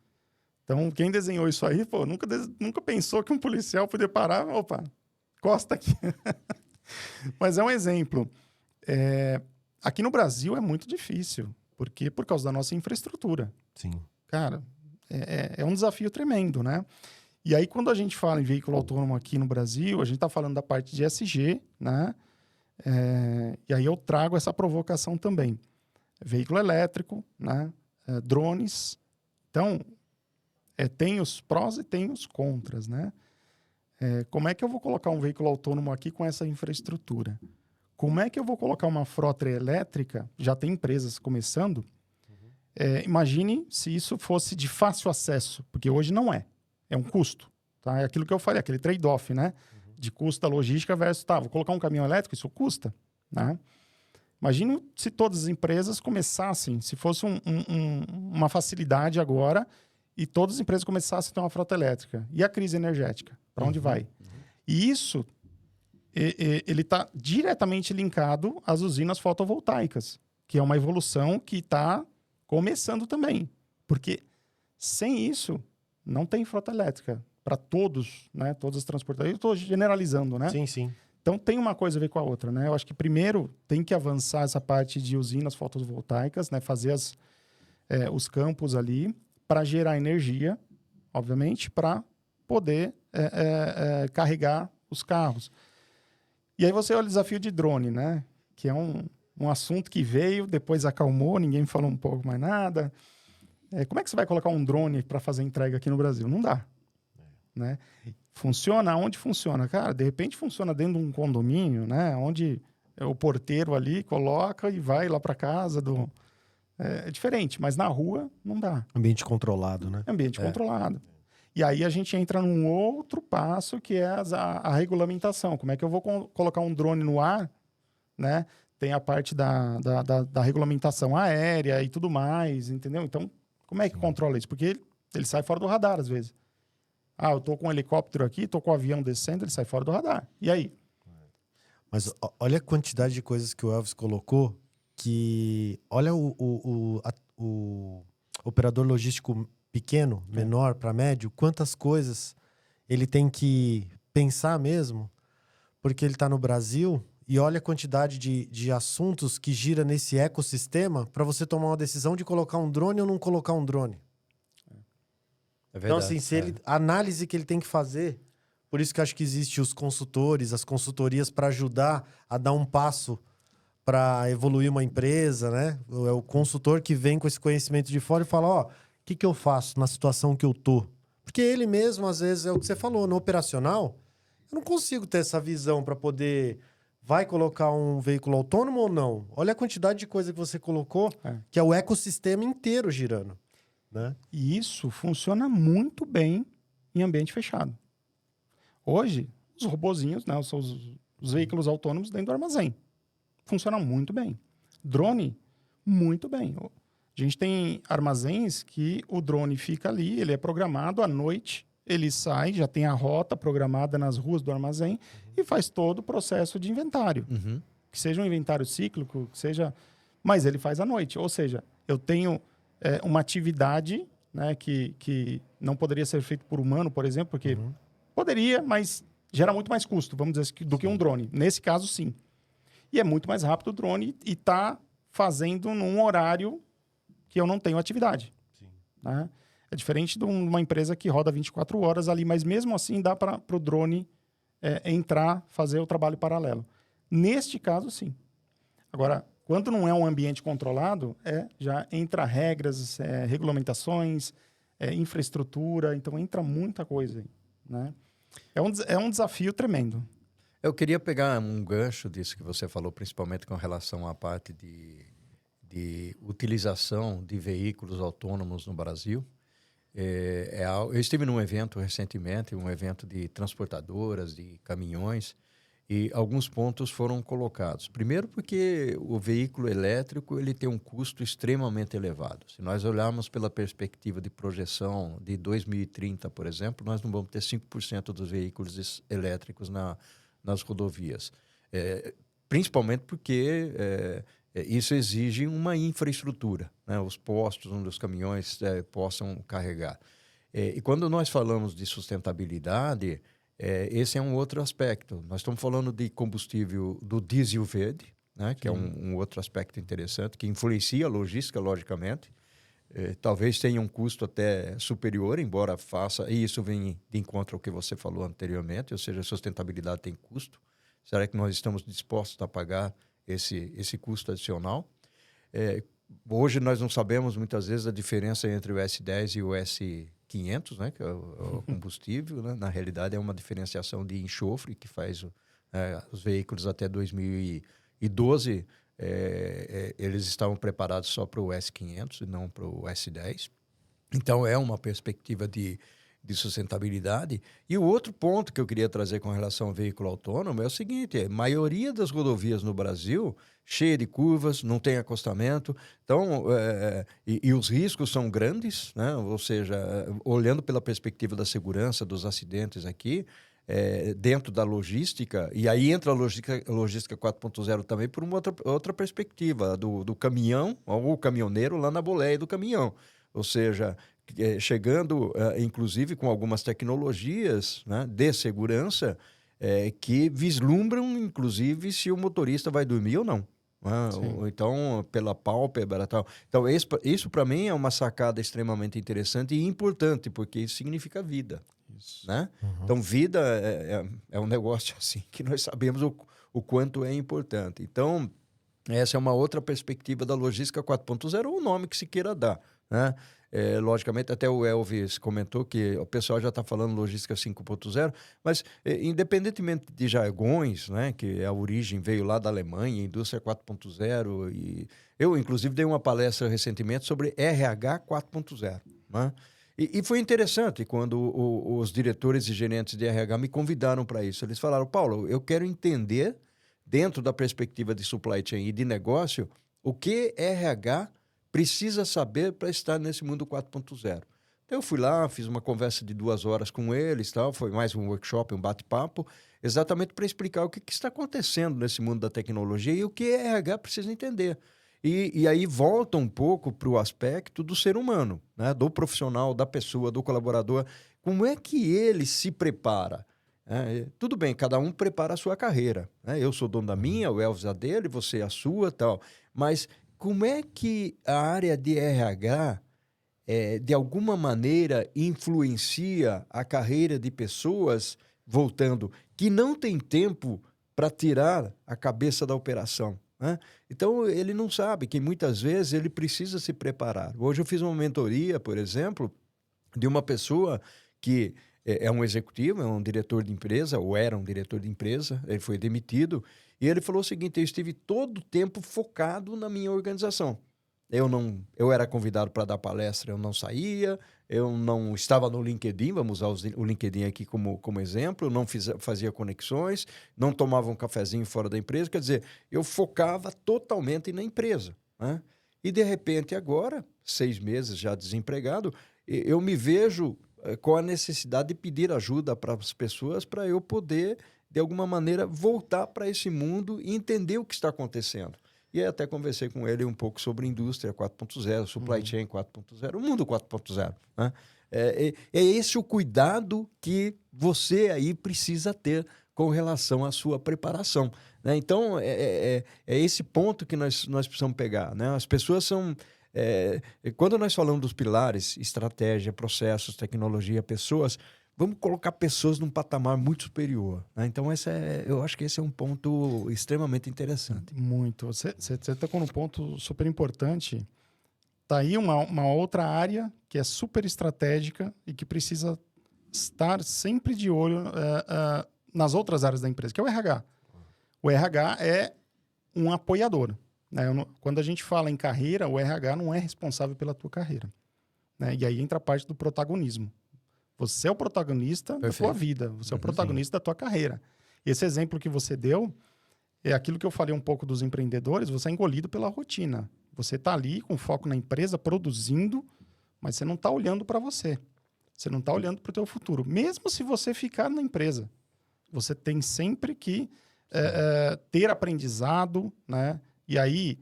Então, quem desenhou isso aí, pô, nunca pensou que um policial podia parar... Opa, encosta aqui. Mas é um exemplo. Aqui no Brasil é muito difícil. Por quê? Por causa da nossa infraestrutura. Sim. Cara, é um desafio tremendo, né? E aí, quando a gente fala em veículo autônomo aqui no Brasil, a gente está falando da parte de ESG, né? E aí eu trago essa provocação também. Veículo elétrico, né? Drones. Então, tem os prós e tem os contras, né? Como é que eu vou colocar um veículo autônomo aqui com essa infraestrutura? Como é que eu vou colocar uma frota elétrica? Já tem empresas começando. Imagine se isso fosse de fácil acesso, porque hoje não é. É um custo. Tá? É aquilo que eu falei, aquele trade-off, né? De custo da logística versus, vou colocar um caminhão elétrico, isso custa. Né? Imagine se todas as empresas começassem, se fosse uma facilidade agora, e todas as empresas começassem a ter uma frota elétrica. E a crise energética? Para onde vai? E isso, ele está diretamente linkado às usinas fotovoltaicas, que é uma evolução que está começando também. Porque sem isso, não tem frota elétrica para todos, né? Todas as transportadoras. Eu estou generalizando, né? Sim, sim. Então, tem uma coisa a ver com a outra, né? Eu acho que primeiro tem que avançar essa parte de usinas fotovoltaicas, né? Fazer os campos ali para gerar energia, obviamente, para poder carregar os carros. E aí você olha o desafio de drone, né? Que é um assunto que veio, depois acalmou, ninguém falou um pouco mais nada. Como é que você vai colocar um drone para fazer entrega aqui no Brasil? Não dá. Né? Funciona onde funciona? Cara, de repente funciona dentro de um condomínio, né? Onde o porteiro ali coloca e vai lá para casa do... É diferente, mas na rua não dá. Ambiente controlado, né? Ambiente controlado. E aí a gente entra num outro passo, que é a regulamentação. Como é que eu vou colocar um drone no ar, né? Tem a parte da regulamentação aérea e tudo mais, entendeu? Então, como é que controla isso? Porque ele sai fora do radar, às vezes. Eu tô com um helicóptero aqui, tô com um avião descendo, ele sai fora do radar. E aí? Mas olha a quantidade de coisas que o Elvis colocou, que... Olha o operador logístico pequeno, menor para médio, quantas coisas ele tem que pensar mesmo, porque ele está no Brasil, e olha a quantidade de assuntos que gira nesse ecossistema para você tomar uma decisão de colocar um drone ou não colocar um drone. É verdade, então, assim, a análise que ele tem que fazer, por isso que eu acho que existem os consultores, as consultorias para ajudar a dar um passo para evoluir uma empresa, né? É o consultor que vem com esse conhecimento de fora e fala, o que eu faço na situação que eu tô? Porque ele mesmo, às vezes, é o que você falou, no operacional, eu não consigo ter essa visão para poder... Vai colocar um veículo autônomo ou não? Olha a quantidade de coisa que você colocou, que é o ecossistema inteiro girando. Né? E isso funciona muito bem em ambiente fechado. Hoje, os robozinhos, né, são os veículos autônomos dentro do armazém. Funciona muito bem. Drone, muito bem. A gente tem armazéns que o drone fica ali, ele é programado à noite, ele sai, já tem a rota programada nas ruas do armazém, e faz todo o processo de inventário. Uhum. Que seja um inventário cíclico, que seja... Mas ele faz à noite. Ou seja, eu tenho uma atividade, né, que não poderia ser feita por humano, por exemplo, porque poderia, mas gera muito mais custo, vamos dizer assim, do que um drone. Nesse caso, sim. E é muito mais rápido o drone e está fazendo num horário que eu não tenho atividade. Sim. Né? É diferente de uma empresa que roda 24 horas ali, mas mesmo assim dá para o drone entrar, fazer o trabalho paralelo. Neste caso, sim. Agora, quando não é um ambiente controlado, já entra regras, regulamentações, infraestrutura, então entra muita coisa aí, né? É um desafio tremendo. Eu queria pegar um gancho disso que você falou, principalmente com relação à parte de utilização de veículos autônomos no Brasil. Eu estive num evento recentemente, um evento de transportadoras, de caminhões, e alguns pontos foram colocados. Primeiro porque o veículo elétrico ele tem um custo extremamente elevado. Se nós olharmos pela perspectiva de projeção de 2030, por exemplo, nós não vamos ter 5% dos veículos elétricos nas rodovias. Principalmente porque isso exige uma infraestrutura, né? Os postos onde os caminhões possam carregar. E quando nós falamos de sustentabilidade, esse é um outro aspecto. Nós estamos falando de combustível do diesel verde, né? Que é um outro aspecto interessante, que influencia a logística, logicamente. Talvez tenha um custo até superior, embora faça... E isso vem de encontro ao que você falou anteriormente, ou seja, a sustentabilidade tem custo. Será que nós estamos dispostos a pagar esse custo adicional? Hoje nós não sabemos muitas vezes a diferença entre o S10 e o S500, né, que é o combustível, né? Na realidade é uma diferenciação de enxofre que faz os veículos até 2012 eles estavam preparados só para o S500 e não para o S10. Então é uma perspectiva de sustentabilidade. E o outro ponto que eu queria trazer com relação ao veículo autônomo é o seguinte: a maioria das rodovias no Brasil cheia de curvas, não tem acostamento, então, e os riscos são grandes, né? Ou seja, olhando pela perspectiva da segurança, dos acidentes aqui, dentro da logística, e aí entra a logística 4.0 também por uma outra perspectiva, do caminhão, ou o caminhoneiro lá na boleia do caminhão. Ou seja, chegando, inclusive, com algumas tecnologias, né, de segurança que vislumbram, inclusive, se o motorista vai dormir ou não. Ou então, pela pálpebra e tal. Então, isso para mim é uma sacada extremamente interessante e importante, porque isso significa vida. Isso. Né? Uhum. Então, vida é um negócio assim que nós sabemos o quanto é importante. Então, essa é uma outra perspectiva da logística 4.0, ou o nome que se queira dar, né? Logicamente, até o Elvis comentou que o pessoal já está falando logística 5.0, mas independentemente de jargões, né, que a origem veio lá da Alemanha, indústria 4.0, e eu, inclusive, dei uma palestra recentemente sobre RH 4.0, né? E foi interessante quando os diretores e gerentes de RH me convidaram para isso. Eles falaram: Paulo, eu quero entender, dentro da perspectiva de supply chain e de negócio, o que RH precisa saber para estar nesse mundo 4.0. Então, eu fui lá, fiz uma conversa de 2 horas com eles, tal, foi mais um workshop, um bate-papo, exatamente para explicar o que está acontecendo nesse mundo da tecnologia e o que a RH precisa entender. E aí volta um pouco para o aspecto do ser humano, né? Do profissional, da pessoa, do colaborador. Como é que ele se prepara? Tudo bem, cada um prepara a sua carreira, né? Eu sou dono da minha, o Elvis a dele, você a sua, tal. Mas como é que a área de RH, de alguma maneira, influencia a carreira de pessoas, voltando, que não tem tempo para tirar a cabeça da operação, né? Então, ele não sabe que muitas vezes ele precisa se preparar. Hoje eu fiz uma mentoria, por exemplo, de uma pessoa que é um executivo, é um diretor de empresa, ou era um diretor de empresa, ele foi demitido, e ele falou o seguinte: eu estive todo o tempo focado na minha organização. Eu era convidado para dar palestra, eu não saía, eu não estava no LinkedIn, vamos usar o LinkedIn aqui como exemplo, eu não fazia conexões, não tomava um cafezinho fora da empresa, quer dizer, eu focava totalmente na empresa, né? E de repente agora, 6 meses já desempregado, eu me vejo com a necessidade de pedir ajuda para as pessoas para eu poder de alguma maneira, voltar para esse mundo e entender o que está acontecendo. E aí até conversei com ele um pouco sobre indústria 4.0, supply chain 4.0, o mundo 4.0. Né? É esse o cuidado que você aí precisa ter com relação à sua preparação. Né? Então, é esse ponto que nós precisamos pegar. Né? As pessoas são... quando nós falamos dos pilares, estratégia, processos, tecnologia, pessoas, vamos colocar pessoas num patamar muito superior. Né? Então, eu acho que esse é um ponto extremamente interessante. Muito. Você tocou num ponto super importante. Tá aí uma outra área que é super estratégica e que precisa estar sempre de olho nas outras áreas da empresa, que é o RH. O RH é um apoiador. Né? Quando a gente fala em carreira, o RH não é responsável pela tua carreira. Né? E aí entra a parte do protagonismo. Você é o protagonista da tua vida. Você é o protagonista da tua carreira. Esse exemplo que você deu é aquilo que eu falei um pouco dos empreendedores. Você é engolido pela rotina. Você está ali com foco na empresa, produzindo, mas você não está olhando para você. Você não está olhando para o teu futuro. Mesmo se você ficar na empresa, você tem sempre que ter aprendizado, né? E aí,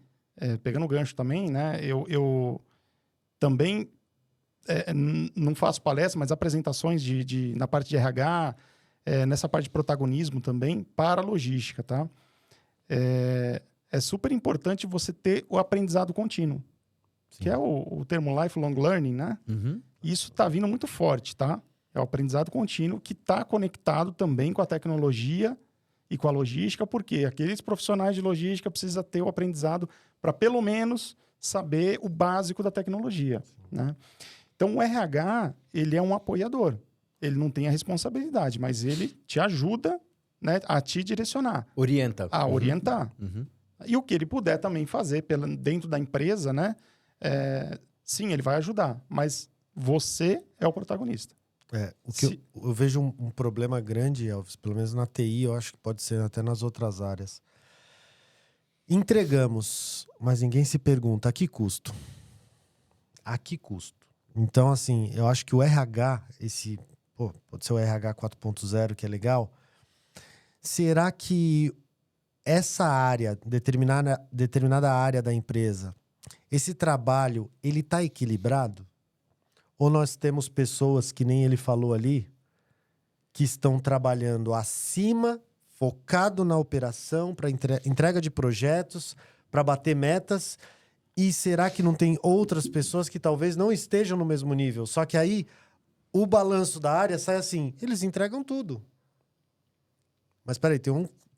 pegando o gancho também, né? Eu também não faço palestra, mas apresentações na parte de RH, nessa parte de protagonismo também, para a logística, tá? É super importante você ter o aprendizado contínuo, que é o termo lifelong learning, né? Isso está vindo muito forte, tá? É o aprendizado contínuo que está conectado também com a tecnologia e com a logística, porque aqueles profissionais de logística precisam ter o aprendizado para, pelo menos, saber o básico da tecnologia, né? Então, o RH, ele é um apoiador. Ele não tem a responsabilidade, mas ele te ajuda, né, a te direcionar. Orienta. A orientar. E o que ele puder também fazer dentro da empresa, né? Sim, ele vai ajudar, mas você é o protagonista. Eu vejo um problema grande, Elvis, pelo menos na TI, eu acho que pode ser até nas outras áreas. Entregamos, mas ninguém se pergunta a que custo? A que custo? Então, assim, eu acho que o RH, pode ser o RH 4.0, que é legal. Será que essa área, determinada área da empresa, esse trabalho, ele está equilibrado? Ou nós temos pessoas, que nem ele falou ali, que estão trabalhando acima, focado na operação, para entrega de projetos, para bater metas? E será que não tem outras pessoas que talvez não estejam no mesmo nível? Só que aí o balanço da área sai assim, eles entregam tudo. Mas peraí,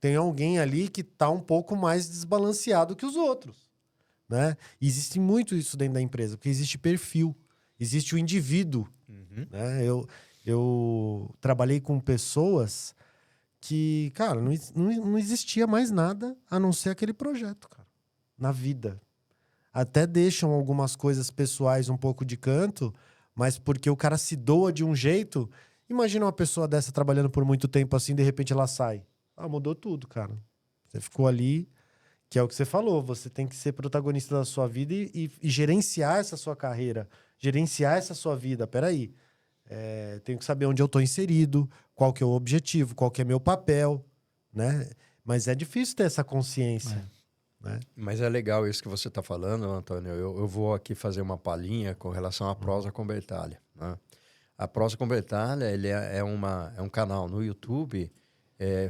tem alguém ali que está um pouco mais desbalanceado que os outros, né? E existe muito isso dentro da empresa, porque existe perfil, existe o indivíduo. Né? Eu trabalhei com pessoas que, cara, não existia mais nada a não ser aquele projeto, cara, na vida. Até deixam algumas coisas pessoais um pouco de canto, mas porque o cara se doa de um jeito. Imagina uma pessoa dessa trabalhando por muito tempo assim, de repente ela sai. Mudou tudo, cara. Você ficou ali, que é o que você falou. Você tem que ser protagonista da sua vida e gerenciar essa sua carreira, gerenciar essa sua vida. Peraí, tenho que saber onde eu estou inserido, qual que é o objetivo, qual que é meu papel, né? Mas é difícil ter essa consciência. Né? Mas é legal isso que você está falando, Antônio. Eu vou aqui fazer uma palhinha com relação à Prosa com Bertalha. Né? A Prosa com Bertalha ele é um canal no YouTube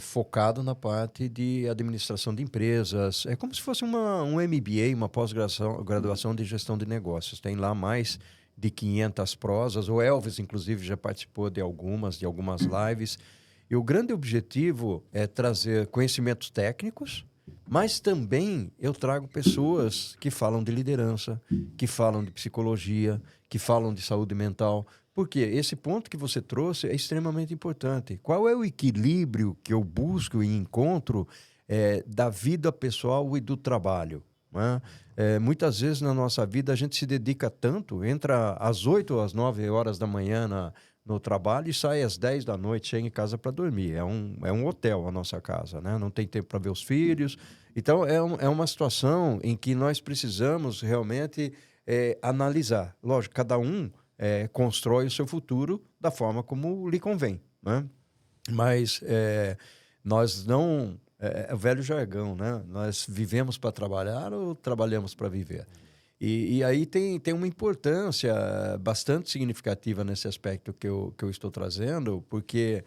focado na parte de administração de empresas. É como se fosse um MBA, uma pós-graduação de gestão de negócios. Tem lá mais de 500 prosas. O Elvis, inclusive, já participou de algumas lives. E o grande objetivo é trazer conhecimentos técnicos, mas também eu trago pessoas que falam de liderança, que falam de psicologia, que falam de saúde mental. Porque esse ponto que você trouxe é extremamente importante. Qual é o equilíbrio que eu busco e encontro da vida pessoal e do trabalho? Né? Muitas vezes na nossa vida a gente se dedica tanto, entra às 8 ou às 9 horas da manhã no trabalho e sai às 10 da noite, chega em casa para dormir. É um hotel a nossa casa, né? Não tem tempo para ver os filhos. Então, é uma situação em que nós precisamos realmente analisar. Lógico, cada um constrói o seu futuro da forma como lhe convém, né? Mas Nós não... É o velho jargão, né? Nós vivemos para trabalhar ou trabalhamos para viver? E aí tem uma importância bastante significativa nesse aspecto que eu estou trazendo, porque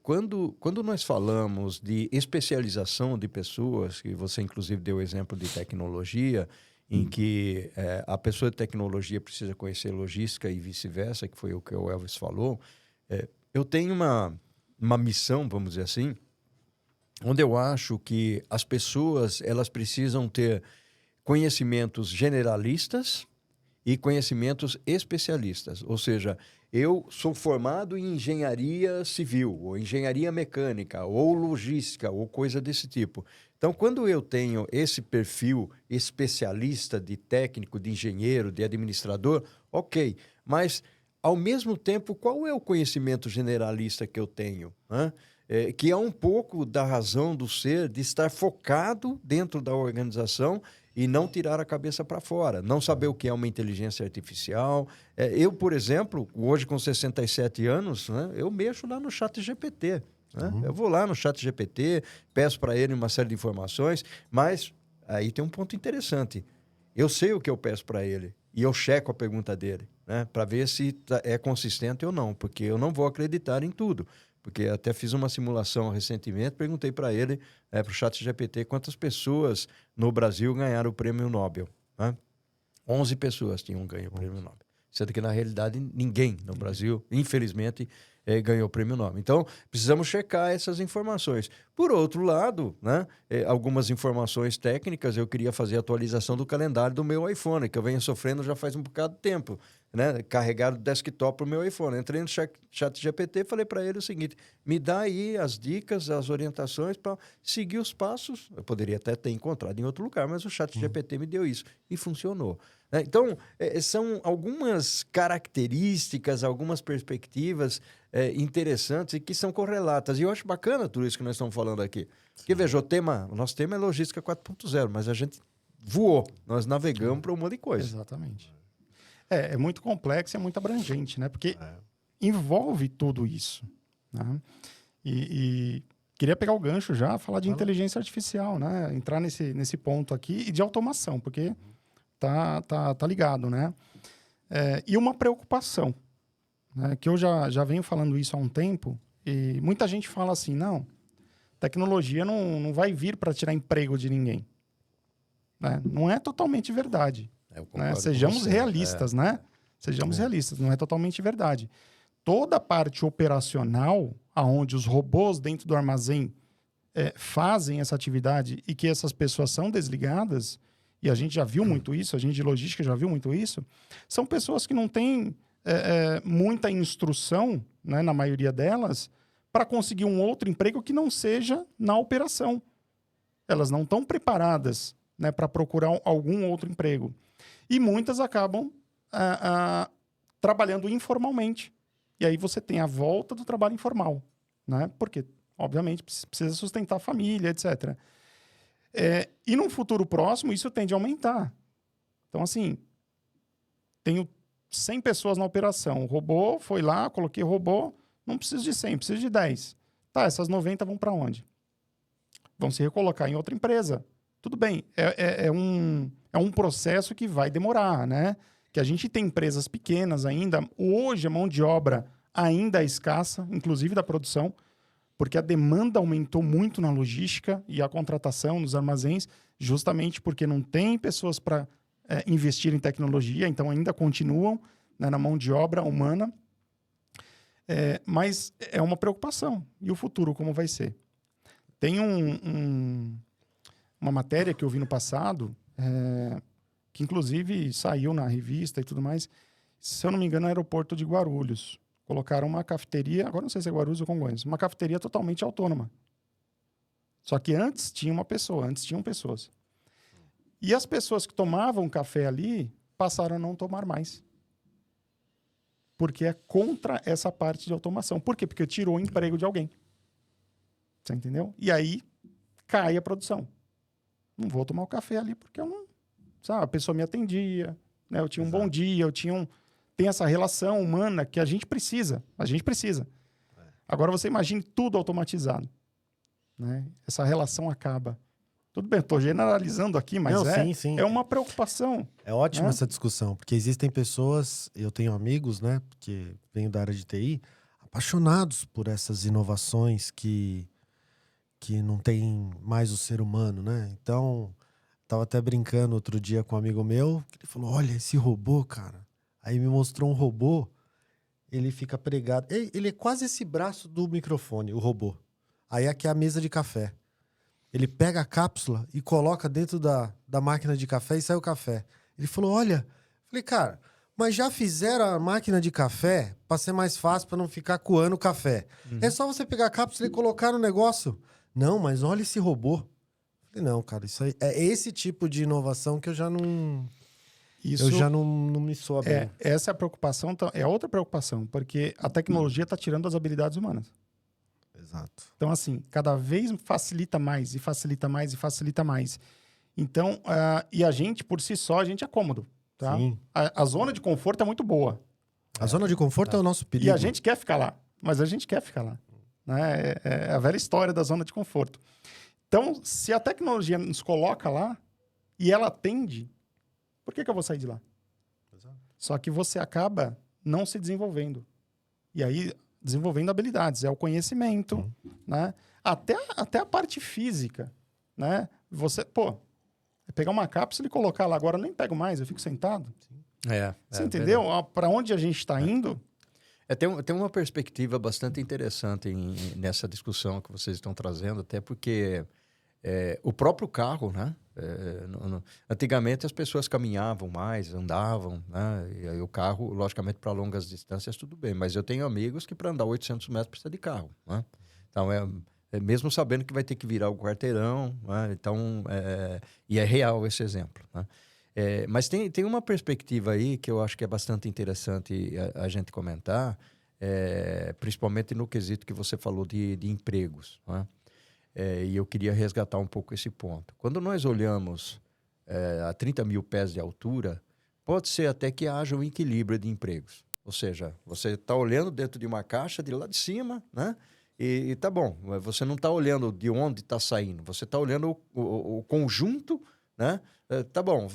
quando nós falamos de especialização de pessoas, que você inclusive deu o exemplo de tecnologia, em que a pessoa de tecnologia precisa conhecer logística e vice-versa, que foi o que o Elvis falou, eu tenho uma missão, vamos dizer assim, onde eu acho que as pessoas elas precisam ter conhecimentos generalistas e conhecimentos especialistas. Ou seja, eu sou formado em engenharia civil, ou engenharia mecânica, ou logística, ou coisa desse tipo. Então, quando eu tenho esse perfil especialista de técnico, de engenheiro, de administrador, ok. Mas, ao mesmo tempo, qual é o conhecimento generalista que eu tenho? Que é um pouco da razão do ser de estar focado dentro da organização e não tirar a cabeça para fora, não saber o que é uma inteligência artificial. Eu, por exemplo, hoje com 67 anos, né, eu mexo lá no ChatGPT. Né? Eu vou lá no ChatGPT, peço para ele uma série de informações, mas aí tem um ponto interessante. Eu sei o que eu peço para ele e eu checo a pergunta dele, né, para ver se é consistente ou não, porque eu não vou acreditar em tudo. Porque até fiz uma simulação recentemente, perguntei para ele, para o ChatGPT, quantas pessoas no Brasil ganharam o prêmio Nobel. Né? 11 pessoas tinham ganho o prêmio Nobel. Sendo que, na realidade, ninguém no Brasil, infelizmente, ganhou o prêmio Nobel. Então, precisamos checar essas informações. Por outro lado, né, algumas informações técnicas, eu queria fazer a atualização do calendário do meu iPhone, que eu venho sofrendo já faz um bocado de tempo. Né, carregar o desktop para o meu iPhone. Entrei no ChatGPT e falei para ele o seguinte, me dá aí as dicas, as orientações para seguir os passos. Eu poderia até ter encontrado em outro lugar, mas o ChatGPT me deu isso e funcionou. Então, são algumas características, algumas perspectivas interessantes e que são correlatas. E eu acho bacana tudo isso que nós estamos falando aqui. Porque, veja, o nosso tema é logística 4.0, mas a gente voou. Nós navegamos para um monte de coisa. Exatamente. É muito complexo e é muito abrangente, né? Porque envolve tudo isso. Né? E queria pegar o gancho já, falar de inteligência artificial, né? Entrar nesse ponto aqui e de automação, porque tá ligado, né? E uma preocupação, né? Que eu já venho falando isso há um tempo e muita gente fala assim, não, tecnologia não vai vir para tirar emprego de ninguém. Né? Não é totalmente verdade. Né? Sejamos realistas, né? Sejamos realistas, não é totalmente verdade. Toda a parte operacional, onde os robôs dentro do armazém fazem essa atividade e que essas pessoas são desligadas, e a gente já viu muito isso, a gente de logística já viu muito isso, são pessoas que não têm muita instrução, né, na maioria delas, para conseguir um outro emprego que não seja na operação. Elas não estão preparadas, né, para procurar algum outro emprego. E muitas acabam trabalhando informalmente. E aí você tem a volta do trabalho informal, né? Porque, obviamente, precisa sustentar a família, etc. E num futuro próximo, isso tende a aumentar. Então, assim, tenho 100 pessoas na operação. O robô foi lá, coloquei o robô, não preciso de 100, preciso de 10. Tá, essas 90 vão para onde? Vão se recolocar em outra empresa. Tudo bem, é um processo que vai demorar, né? Que a gente tem empresas pequenas ainda. Hoje a mão de obra ainda é escassa, inclusive da produção, porque a demanda aumentou muito na logística e a contratação nos armazéns, justamente porque não tem pessoas para investir em tecnologia, então ainda continuam, né, na mão de obra humana. Mas é uma preocupação. E o futuro, como vai ser? Tem uma matéria que eu vi no passado, que inclusive saiu na revista e tudo mais, se eu não me engano, no aeroporto de Guarulhos. Colocaram uma cafeteria, agora não sei se é Guarulhos ou Congonhas, uma cafeteria totalmente autônoma. Só que antes tinham pessoas. E as pessoas que tomavam café ali passaram a não tomar mais. Porque é contra essa parte de automação. Por quê? Porque tirou o emprego de alguém. Você entendeu? E aí cai a produção. Não vou tomar o café ali porque eu não... Sabe, a pessoa me atendia, né? Eu tinha um bom dia, tem essa relação humana que a gente precisa. Agora você imagine tudo automatizado. né? Essa relação acaba. Tudo bem, estou generalizando aqui, mas Não, sim. é uma preocupação. É ótima né? essa discussão, porque existem pessoas, eu tenho amigos, né, porque venho da área de TI, apaixonados por essas inovações que não tem mais o ser humano, né? Então, tava até brincando outro dia com um amigo meu, que ele falou, olha, esse robô, cara. Aí me mostrou um robô, ele fica pregado. Ele é quase esse braço do microfone, o robô. Aí aqui é a mesa de café. Ele pega a cápsula e coloca dentro da máquina de café e sai o café. Ele falou, olha... Falei, cara, mas já fizeram a máquina de café para ser mais fácil, para não ficar coando o café. É só você pegar a cápsula e colocar no negócio. Não, mas olha esse robô. Falei, não, cara, isso aí é esse tipo de inovação que eu já não... Isso Eu já não me soa bem. essa é a preocupação, é outra preocupação, porque a tecnologia está tirando as habilidades humanas. Exato. Então, assim, cada vez facilita mais, e facilita mais, e facilita mais. Então, e a gente, por si só, a gente é cômodo, tá? Sim. A zona de conforto é muito boa. A zona de conforto é o nosso perigo. E a gente quer ficar lá, mas a gente quer ficar lá. Né? É a velha história da zona de conforto. Então, se a tecnologia nos coloca lá e ela atende, por que eu vou sair de lá? Exato. Só que você acaba não se desenvolvendo. E aí, desenvolvendo habilidades, é o conhecimento, né? Até a parte física, né? Você, pegar uma cápsula e colocar lá, agora eu nem pego mais, eu fico sentado. Você entendeu? Para onde a gente está indo? Tem uma perspectiva bastante interessante nessa discussão que vocês estão trazendo, até porque o próprio carro, né? Antigamente as pessoas caminhavam mais, andavam, né? E aí o carro, logicamente, para longas distâncias, tudo bem. Mas eu tenho amigos que para andar 800 metros precisa de carro, né? Então, mesmo sabendo que vai ter que virar o quarteirão, né? Então, e é real esse exemplo, né? Mas tem uma perspectiva aí que eu acho que é bastante interessante a gente comentar, principalmente no quesito que você falou de empregos, né? E eu queria resgatar um pouco esse ponto. Quando nós olhamos a 30 mil pés de altura, pode ser até que haja um equilíbrio de empregos. Ou seja, você está olhando dentro de uma caixa de lá de cima, né? E tá bom, você não está olhando de onde está saindo, você está olhando o conjunto, né? Tá bom,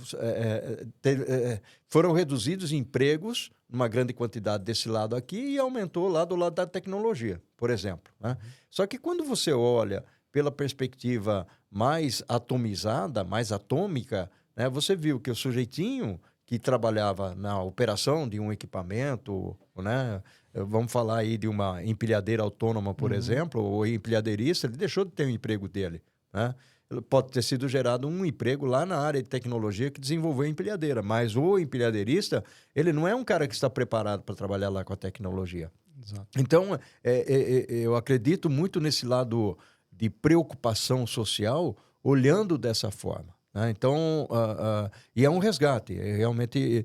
foram reduzidos empregos numa grande quantidade desse lado aqui e aumentou lá do lado da tecnologia, por exemplo, né? Só que quando você olha pela perspectiva mais atomizada, mais atômica, né, você viu que o sujeitinho que trabalhava na operação de um equipamento, né, vamos falar aí de uma empilhadeira autônoma, por exemplo, ou empilhadeirista, ele deixou de ter o emprego dele, né? Pode ter sido gerado um emprego lá na área de tecnologia que desenvolveu a empilhadeira, mas o empilhadeirista, ele não é um cara que está preparado para trabalhar lá com a tecnologia. Exato. Então, eu acredito muito nesse lado de preocupação social, olhando dessa forma, né? Então, e é um resgate. Realmente,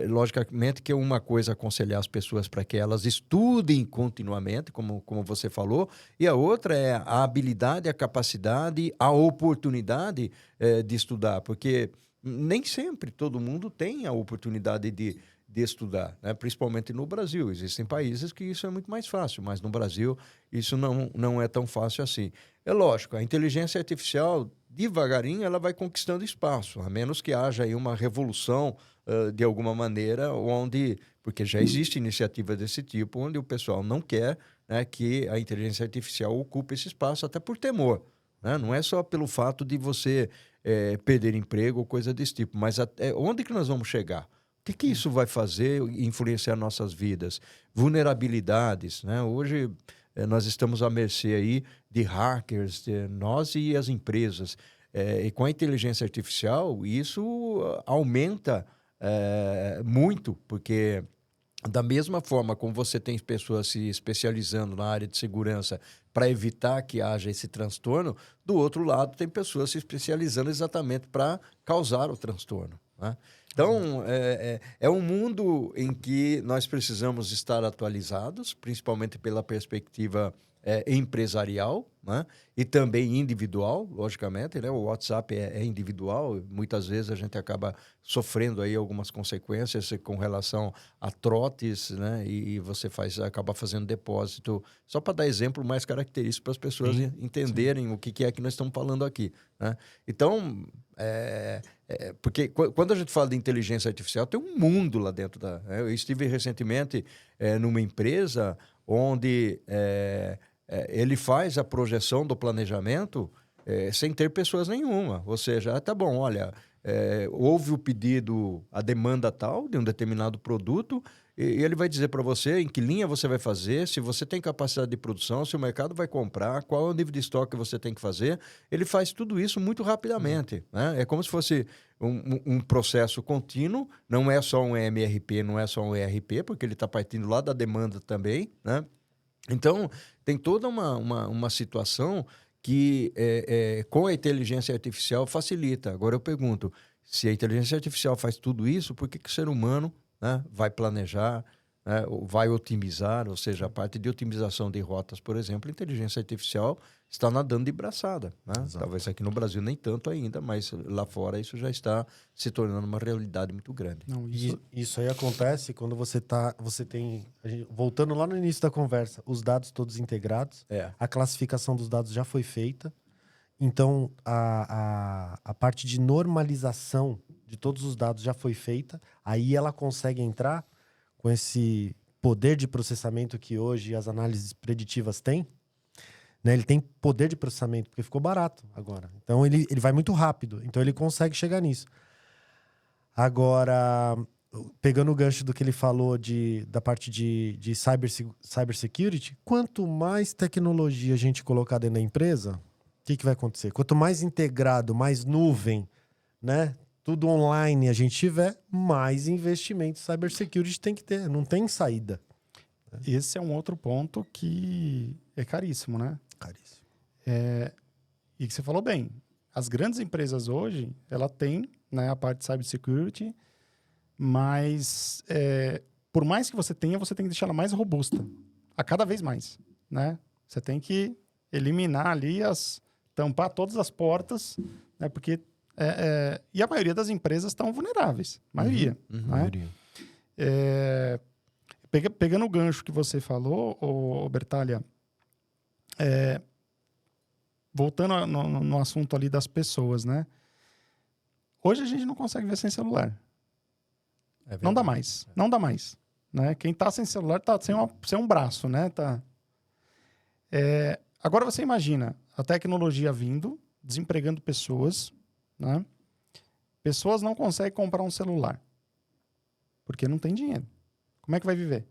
logicamente que é uma coisa aconselhar as pessoas para que elas estudem continuamente, como você falou, e a outra é a habilidade, a capacidade, a oportunidade de estudar, porque nem sempre todo mundo tem a oportunidade de estudar, né? Principalmente no Brasil. Existem países que isso é muito mais fácil, mas no Brasil isso não é tão fácil assim. É lógico, a inteligência artificial, devagarinho, ela vai conquistando espaço, a menos que haja aí uma revolução de alguma maneira, porque já existe iniciativa desse tipo, onde o pessoal não quer, né, que a inteligência artificial ocupe esse espaço, até por temor, né? Não é só pelo fato de você perder emprego ou coisa desse tipo, mas onde que nós vamos chegar? O que isso vai fazer e influenciar nossas vidas? Vulnerabilidades, né? Hoje nós estamos à mercê aí de hackers, nós e as empresas. E com a inteligência artificial, isso aumenta muito, porque da mesma forma como você tem pessoas se especializando na área de segurança para evitar que haja esse transtorno, do outro lado tem pessoas se especializando exatamente para causar o transtorno, né? Então, é um mundo em que nós precisamos estar atualizados, principalmente pela perspectiva empresarial, né? E também individual, logicamente, né? O WhatsApp é individual, muitas vezes a gente acaba sofrendo aí algumas consequências com relação a trotes, né? E você acaba fazendo depósito, só para dar exemplo mais característico para as pessoas entenderem o que é que nós estamos falando aqui, né? Então, porque quando a gente fala de inteligência artificial, tem um mundo lá dentro eu estive recentemente numa empresa onde ele faz a projeção do planejamento sem ter pessoas nenhuma. Ou seja, tá bom, olha, houve o pedido, a demanda tal de um determinado produto, e ele vai dizer para você em que linha você vai fazer, se você tem capacidade de produção, se o mercado vai comprar, qual é o nível de estoque que você tem que fazer. Ele faz tudo isso muito rapidamente, né? É como se fosse um processo contínuo, não é só um MRP, não é só um ERP, porque ele está partindo lá da demanda também, né? Então, tem toda uma situação que, com a inteligência artificial, facilita. Agora, eu pergunto, se a inteligência artificial faz tudo isso, por que o ser humano, né, vai planejar, né, vai otimizar, ou seja, a parte de otimização de rotas, por exemplo, a inteligência artificial está nadando de braçada, né? Talvez aqui no Brasil nem tanto ainda, mas lá fora isso já está se tornando uma realidade muito grande. Não, Isso aí acontece quando você tem, voltando lá no início da conversa, os dados todos integrados, a classificação dos dados já foi feita, então a parte de normalização de todos os dados já foi feita, aí ela consegue entrar com esse poder de processamento que hoje as análises preditivas têm, né? Ele tem poder de processamento, porque ficou barato agora. Então, ele vai muito rápido. Então, ele consegue chegar nisso. Agora, pegando o gancho do que ele falou da parte de cybersecurity, quanto mais tecnologia a gente colocar dentro da empresa, o que vai acontecer? Quanto mais integrado, mais nuvem, né? Tudo online a gente tiver, mais investimento em cybersecurity tem que ter. Não tem saída. Esse é um outro ponto que é caríssimo, né? Caríssimo. E que você falou bem, as grandes empresas hoje, ela tem, né, a parte de cybersecurity, mas por mais que você tenha, você tem que deixar ela mais robusta, a cada vez mais, né? Você tem que eliminar ali, tampar todas as portas, né? Porque e a maioria das empresas estão vulneráveis, maioria, né? Maioria. Pegando o gancho que você falou, Bertalha, voltando no assunto ali das pessoas, né? Hoje a gente não consegue ver sem celular. Não dá mais. Não dá mais. Né? Quem tá sem celular tá sem um braço, né? Agora você imagina a tecnologia vindo, desempregando pessoas, né? Pessoas não conseguem comprar um celular porque não tem dinheiro. Como é que vai viver?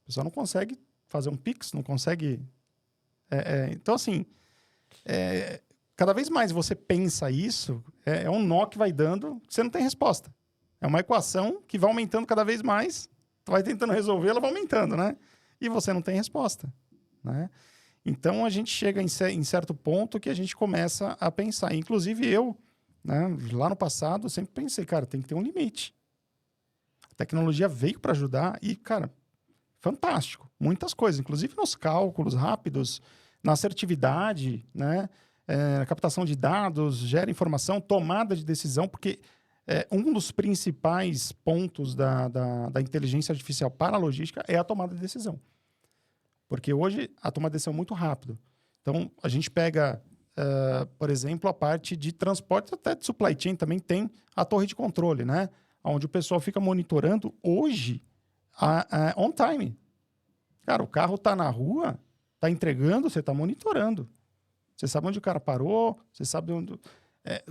A pessoa não consegue fazer um Pix, não consegue... Então, assim, cada vez mais você pensa isso, é um nó que vai dando, você não tem resposta. É uma equação que vai aumentando cada vez mais, tu vai tentando resolver, ela vai aumentando, né? E você não tem resposta, né? Então, a gente chega em certo ponto que a gente começa a pensar. Inclusive, eu, né, lá no passado, eu sempre pensei, cara, tem que ter um limite. A tecnologia veio para ajudar e, cara, fantástico. Muitas coisas, inclusive nos cálculos rápidos, na assertividade, né? Na captação de dados, gera informação, tomada de decisão, porque um dos principais pontos da inteligência artificial para a logística é a tomada de decisão. Porque hoje a tomada de decisão é muito rápido. Então, a gente pega, por exemplo, a parte de transporte, até de supply chain também tem a torre de controle, né? Onde o pessoal fica monitorando hoje on time. Cara, o carro está na rua, está entregando, você está monitorando. Você sabe onde o cara parou, você sabe onde...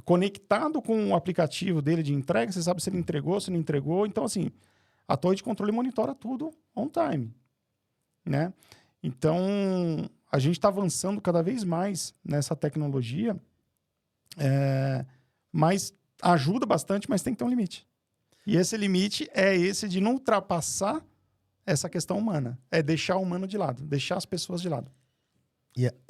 conectado com o aplicativo dele de entrega, você sabe se ele entregou, se não entregou. Então, assim, a torre de controle monitora tudo on time, né? Então, a gente está avançando cada vez mais nessa tecnologia, mas ajuda bastante, mas tem que ter um limite. E esse limite é esse de não ultrapassar essa questão humana. É deixar o humano de lado, deixar as pessoas de lado.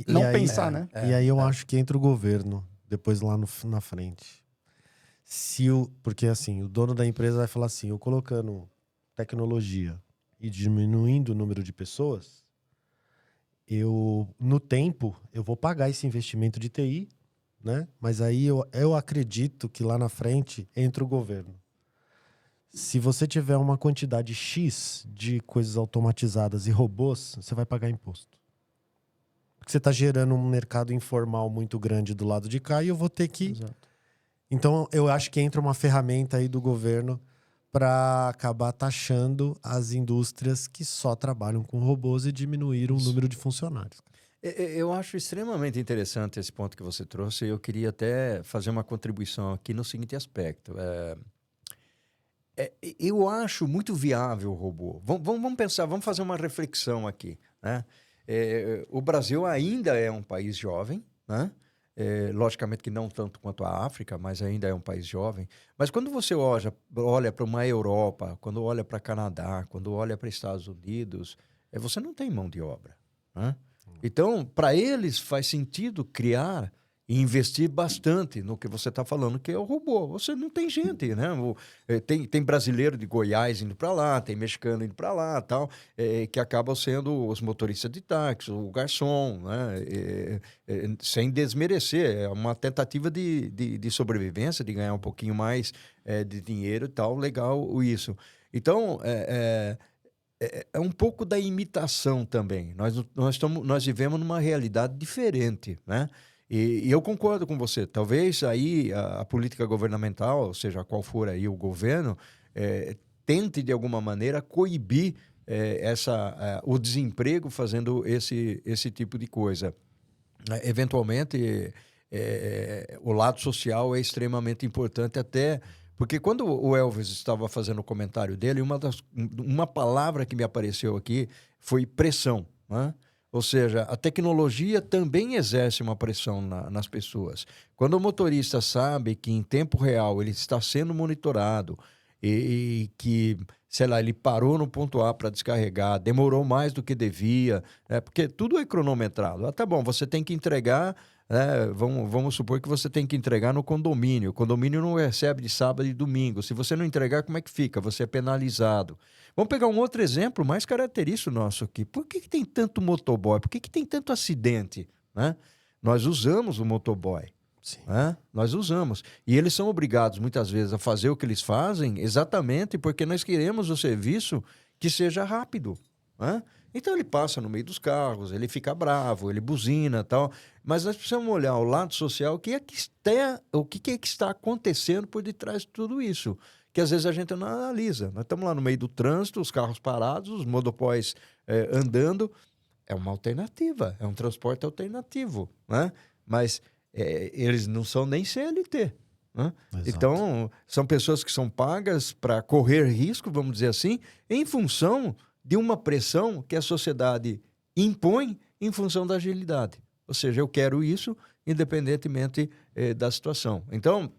Não pensar, né? E aí eu acho que entra o governo, depois lá na frente. Porque assim, o dono da empresa vai falar assim, eu colocando tecnologia e diminuindo o número de pessoas, no tempo, eu vou pagar esse investimento de TI, né? Mas aí eu acredito que lá na frente entra o governo. Se você tiver uma quantidade X de coisas automatizadas e robôs, você vai pagar imposto. Porque você está gerando um mercado informal muito grande do lado de cá e eu vou ter que... Exato. Então, eu acho que entra uma ferramenta aí do governo para acabar taxando as indústrias que só trabalham com robôs e diminuir o número de funcionários. Eu acho extremamente interessante esse ponto que você trouxe. Eu queria até fazer uma contribuição aqui no seguinte aspecto. Eu acho muito viável o robô. Vamos pensar, vamos fazer uma reflexão aqui, né? O Brasil ainda é um país jovem, né? Logicamente que não tanto quanto a África, mas ainda é um país jovem. Mas quando você olha para uma Europa, quando olha para Canadá, quando olha para Estados Unidos, você não tem mão de obra, né? Então, para eles faz sentido criar e investir bastante no que você está falando, que é o robô. Você não tem gente, né? Tem brasileiro de Goiás indo para lá, tem mexicano indo para lá, tal, que acabam sendo os motoristas de táxi, o garçom, né? Sem desmerecer, é uma tentativa de sobrevivência, de ganhar um pouquinho mais de dinheiro e tal, legal isso. Então, é um pouco da imitação também. Nós vivemos numa realidade diferente, né? E eu concordo com você. Talvez aí a política governamental, seja qual for aí o governo, tente de alguma maneira coibir o desemprego fazendo esse tipo de coisa. Eventualmente, o lado social é extremamente importante até... Porque quando o Elvis estava fazendo o comentário dele, uma palavra que me apareceu aqui foi pressão, né? Ou seja, a tecnologia também exerce uma pressão nas pessoas. Quando o motorista sabe que em tempo real ele está sendo monitorado e que, sei lá, ele parou no ponto A para descarregar, demorou mais do que devia, porque tudo é cronometrado. Tá bom, você tem que entregar... vamos supor que você tem que entregar no condomínio. O condomínio não recebe de sábado e domingo. Se você não entregar, como é que fica? Você é penalizado. Vamos pegar um outro exemplo mais característico nosso aqui. Por que tem tanto motoboy? Por que tem tanto acidente? Né? Nós usamos o motoboy. Sim. Né? Nós usamos. E eles são obrigados, muitas vezes, a fazer o que eles fazem exatamente porque nós queremos o serviço que seja rápido. Né? Então ele passa no meio dos carros, ele fica bravo, ele buzina e tal. Mas nós precisamos olhar o lado social, o que é que está acontecendo por detrás de tudo isso. Que às vezes a gente não analisa. Nós estamos lá no meio do trânsito, os carros parados, os motoboys andando. É uma alternativa, é um transporte alternativo. Né? Mas eles não são nem CLT. Né? Então, são pessoas que são pagas para correr risco, vamos dizer assim, em função de uma pressão que a sociedade impõe em função da agilidade. Ou seja, eu quero isso independentemente da situação. Então,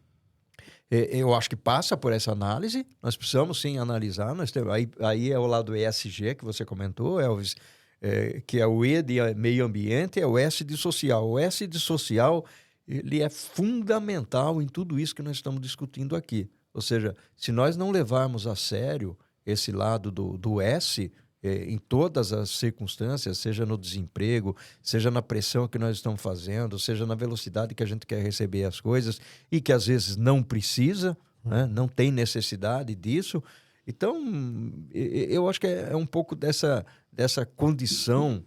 eu acho que passa por essa análise. Nós precisamos, sim, analisar. Aí é o lado ESG que você comentou, Elvis, que é o E de meio ambiente, é o S de social. O S de social, ele é fundamental em tudo isso que nós estamos discutindo aqui. Ou seja, se nós não levarmos a sério esse lado do S, em todas as circunstâncias, seja no desemprego, seja na pressão que nós estamos fazendo, seja na velocidade que a gente quer receber as coisas e que às vezes não precisa, né? Não tem necessidade disso. Então, eu acho que é um pouco dessa condição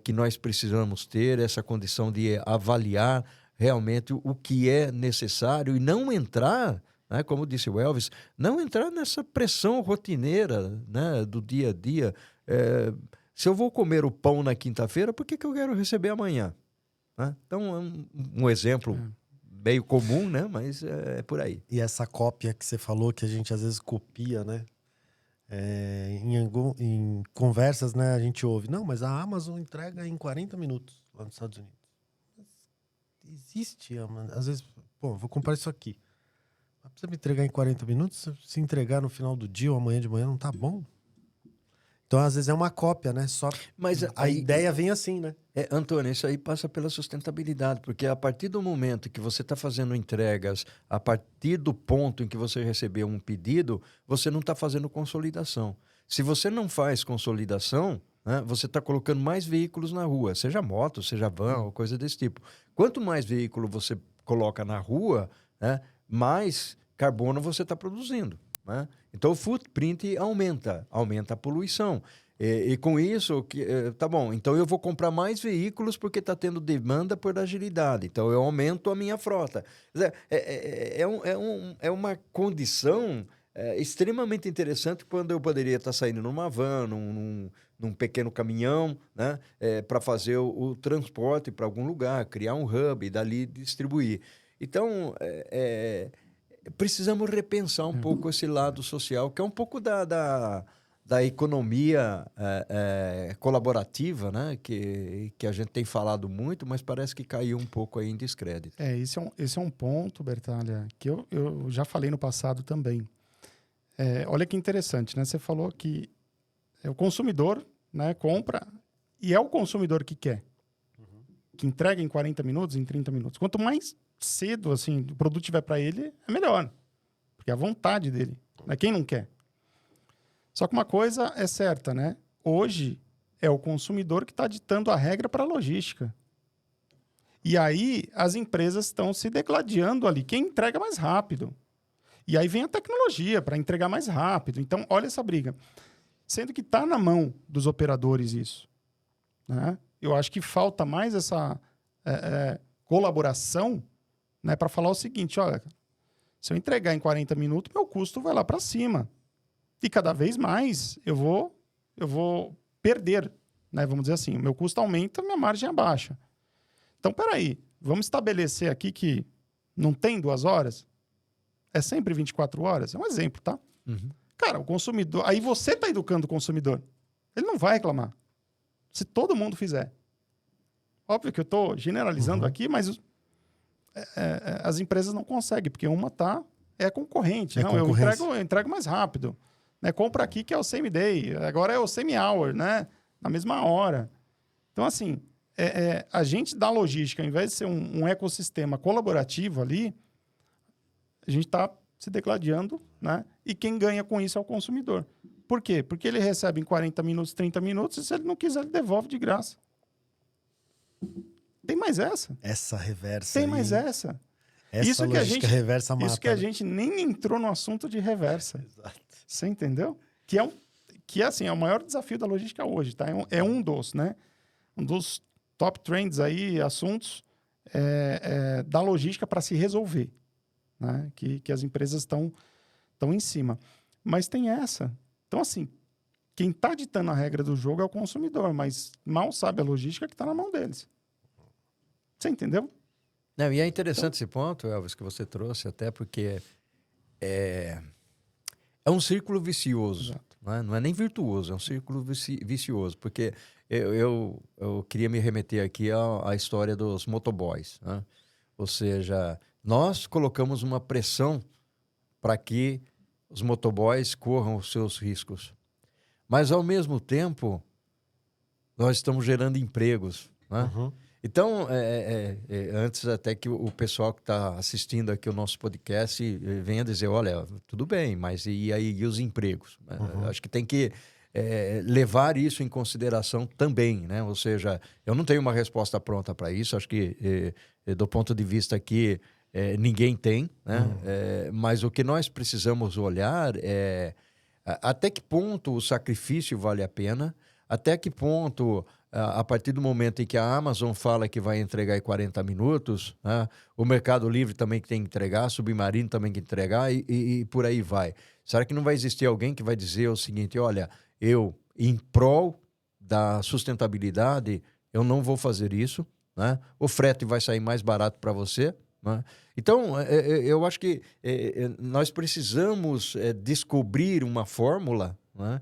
que nós precisamos ter, essa condição de avaliar realmente o que é necessário e não entrar... Como disse o Elvis, não entrar nessa pressão rotineira, né, do dia a dia. Se eu vou comer o pão na quinta-feira, por que eu quero receber amanhã? Né? Então, é um exemplo meio comum, né, mas é por aí. E essa cópia que você falou, que a gente às vezes copia, né? Em conversas, né, a gente ouve, não, mas a Amazon entrega em 40 minutos lá nos Estados Unidos. Existe, às vezes, vou comprar isso aqui. Mas precisa me entregar em 40 minutos? Se entregar no final do dia ou amanhã de manhã, não tá bom? Então, às vezes, é uma cópia, né? Só mas a ideia vem assim, né? Antônio, isso aí passa pela sustentabilidade, porque a partir do momento que você está fazendo entregas, a partir do ponto em que você recebeu um pedido, você não está fazendo consolidação. Se você não faz consolidação, né, você está colocando mais veículos na rua, seja moto, seja van, ou coisa desse tipo. Quanto mais veículo você coloca na rua, né, mais carbono você está produzindo, né? Então, o footprint aumenta a poluição. E com isso, tá bom, então eu vou comprar mais veículos porque está tendo demanda por agilidade. Então, eu aumento a minha frota. Quer dizer, é uma condição extremamente interessante quando eu poderia estar saindo numa van, num pequeno caminhão, né, para fazer o transporte para algum lugar, criar um hub e dali distribuir. Então, precisamos repensar um pouco esse lado social, que é um pouco da economia colaborativa, né? Que a gente tem falado muito, mas parece que caiu um pouco aí em descrédito. Esse é um ponto, Bertalha, que eu já falei no passado também. Olha que interessante, né? Você falou que o consumidor, né, compra e é o consumidor que quer. Que entrega em 40 minutos, em 30 minutos. Quanto mais cedo assim, o produto tiver para ele, é melhor. Porque é a vontade dele. Né? Quem não quer? Só que uma coisa é certa, né? Hoje é o consumidor que está ditando a regra para a logística. E aí as empresas estão se degladiando ali. Quem entrega mais rápido? E aí vem a tecnologia para entregar mais rápido. Então, olha essa briga. Sendo que está na mão dos operadores isso. Né? Eu acho que falta mais essa colaboração, né, para falar o seguinte, olha, se eu entregar em 40 minutos, meu custo vai lá para cima. E cada vez mais eu vou perder, né? Vamos dizer assim, o meu custo aumenta, minha margem é baixa. Então, peraí, vamos estabelecer aqui que não tem 2 horas? É sempre 24 horas? É um exemplo, tá? Uhum. Cara, o consumidor... Aí você está educando o consumidor. Ele não vai reclamar. Se todo mundo fizer. Óbvio que eu estou generalizando aqui, mas as empresas não conseguem, porque uma concorrente. Não, eu entrego mais rápido. Né? Compra aqui que é o same day, agora é o same hour, né? Na mesma hora. Então, assim, a gente da logística, ao invés de ser um ecossistema colaborativo ali, a gente está se degladiando, né? E quem ganha com isso é o consumidor. Por quê? Porque ele recebe em 40 minutos, 30 minutos, e se ele não quiser, ele devolve de graça. Tem mais essa. Essa reversa Tem aí, mais essa. Essa logística reversa mata. Isso que a gente nem entrou no assunto de reversa. Exato. Você entendeu? Que assim, é o maior desafio da logística hoje, tá? Um dos, né? Um dos top trends aí, assuntos da logística para se resolver, né? Que as empresas estão em cima. Mas tem essa. Então, assim, quem está ditando a regra do jogo é o consumidor, mas mal sabe a logística que está na mão deles. Você entendeu? Não, e é interessante esse ponto, Elvis, que você trouxe, até porque é um círculo vicioso, né? Não é nem virtuoso, é um círculo vicioso, porque eu queria me remeter aqui à história dos motoboys, né? Ou seja, nós colocamos uma pressão para que os motoboys corram os seus riscos, mas ao mesmo tempo nós estamos gerando empregos, né? Uhum. Então, antes até que o pessoal que está assistindo aqui o nosso podcast venha dizer, olha, tudo bem, mas e aí e os empregos? Uhum. Acho que tem que levar isso em consideração também, né? Ou seja, eu não tenho uma resposta pronta para isso, acho que do ponto de vista aqui ninguém tem, né? Mas o que nós precisamos olhar é até que ponto o sacrifício vale a pena, até que ponto... A partir do momento em que a Amazon fala que vai entregar em 40 minutos, né? O Mercado Livre também que tem que entregar, Submarino também que entregar e por aí vai. Será que não vai existir alguém que vai dizer o seguinte, olha, eu, em prol da sustentabilidade, eu não vou fazer isso, né? O frete vai sair mais barato para você, né? Então, eu acho que nós precisamos descobrir uma fórmula, né?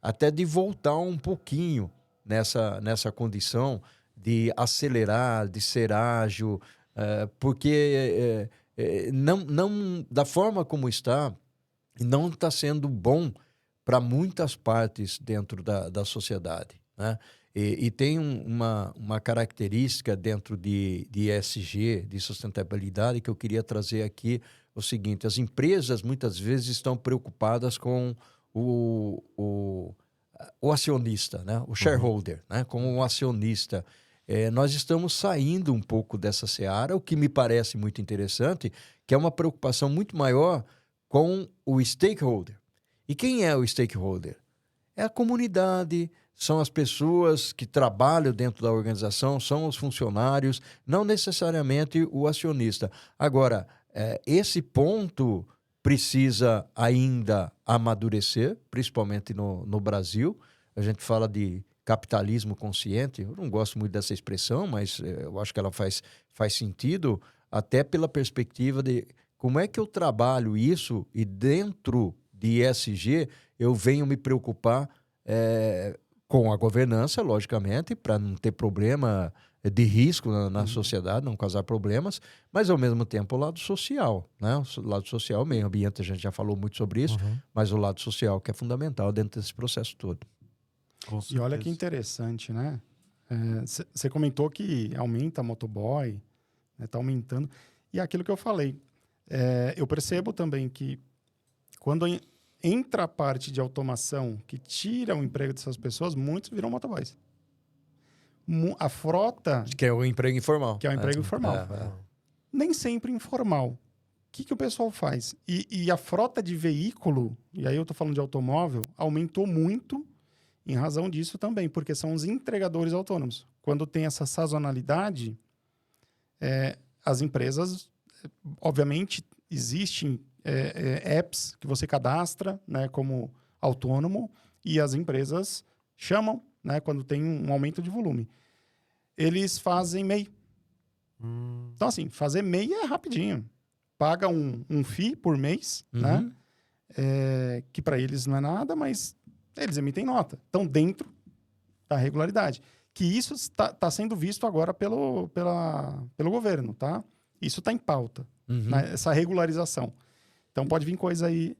Até de voltar um pouquinho nessa condição de acelerar, de ser ágil, porque não da forma como está, não está sendo bom para muitas partes dentro da sociedade, né? E tem uma característica dentro de ESG, de sustentabilidade, que eu queria trazer aqui, o seguinte, as empresas muitas vezes estão preocupadas com o acionista, né? O shareholder, né? Como um acionista. Nós estamos saindo um pouco dessa seara, o que me parece muito interessante, que é uma preocupação muito maior com o stakeholder. E quem é o stakeholder? É a comunidade, são as pessoas que trabalham dentro da organização, são os funcionários, não necessariamente o acionista. Agora, esse ponto precisa ainda amadurecer, principalmente no Brasil. A gente fala de capitalismo consciente. Eu não gosto muito dessa expressão, mas eu acho que ela faz sentido, até pela perspectiva de como é que eu trabalho isso e dentro de ESG eu venho me preocupar com a governança, logicamente, para não ter problema de risco na sociedade, não causar problemas, mas ao mesmo tempo o lado social, né? O lado social, o meio ambiente, a gente já falou muito sobre isso, mas o lado social que é fundamental dentro desse processo todo. E olha que interessante, né? Você comentou que aumenta a motoboy, está aumentando. E é aquilo que eu falei. Eu percebo também que quando entra a parte de automação que tira o emprego dessas pessoas, muitos viram motoboys. A frota... Que é o emprego informal. Que é o emprego informal. Nem sempre informal. O que o pessoal faz? E a frota de veículo, e aí eu estou falando de automóvel, aumentou muito em razão disso também, porque são os entregadores autônomos. Quando tem essa sazonalidade, as empresas, obviamente, existem apps que você cadastra, né, como autônomo, e as empresas chamam, né, quando tem um aumento de volume. Eles fazem MEI. Então, assim, fazer MEI é rapidinho. Paga um FII por mês, né? Que para eles não é nada, mas eles emitem nota. Estão dentro da regularidade. Que isso está sendo visto agora pelo governo, tá? Isso está em pauta, né? Essa regularização. Então, pode vir coisa aí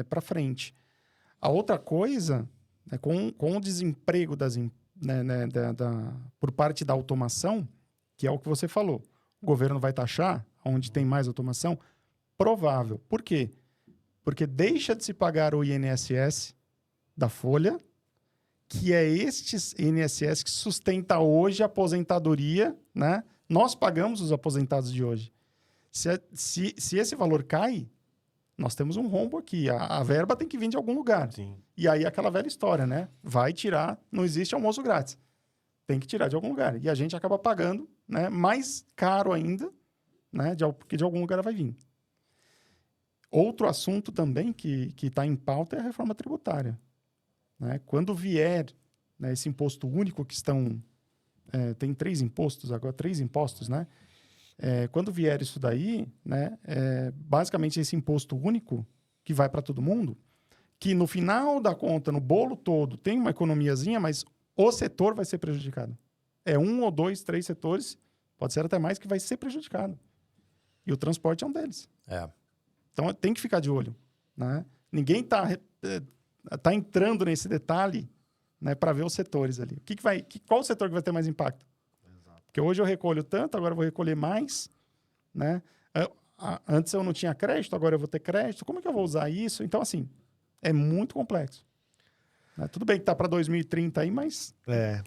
para frente. A outra coisa, né, com o desemprego por parte da automação, que é o que você falou, o governo vai taxar onde tem mais automação? Provável. Por quê? Porque deixa de se pagar o INSS da Folha, que é este INSS que sustenta hoje a aposentadoria, né? Nós pagamos os aposentados de hoje. Se esse valor cai, nós temos um rombo aqui. A verba tem que vir de algum lugar. Sim. E aí aquela velha história, né? Vai tirar, não existe almoço grátis. Tem que tirar de algum lugar. E a gente acaba pagando, né, mais caro ainda, né, porque de algum lugar vai vir. Outro assunto também que está em pauta é a reforma tributária. Né? Quando vier, né, esse imposto único que estão... tem 3 impostos agora, 3 impostos, né? Quando vier isso daí, né, basicamente esse imposto único que vai para todo mundo, que no final da conta, no bolo todo, tem uma economiazinha, mas o setor vai ser prejudicado. 1 ou 2, 3 setores, pode ser até mais, que vai ser prejudicado. E o transporte é um deles. Então tem que ficar de olho. Né? Ninguém tá entrando nesse detalhe, né, para ver os setores ali. Qual o setor que vai ter mais impacto? Porque hoje eu recolho tanto, agora eu vou recolher mais, né? Antes eu não tinha crédito, agora eu vou ter crédito. Como é que eu vou usar isso? Então, assim, é muito complexo. Né? Tudo bem que tá para 2030 aí, mas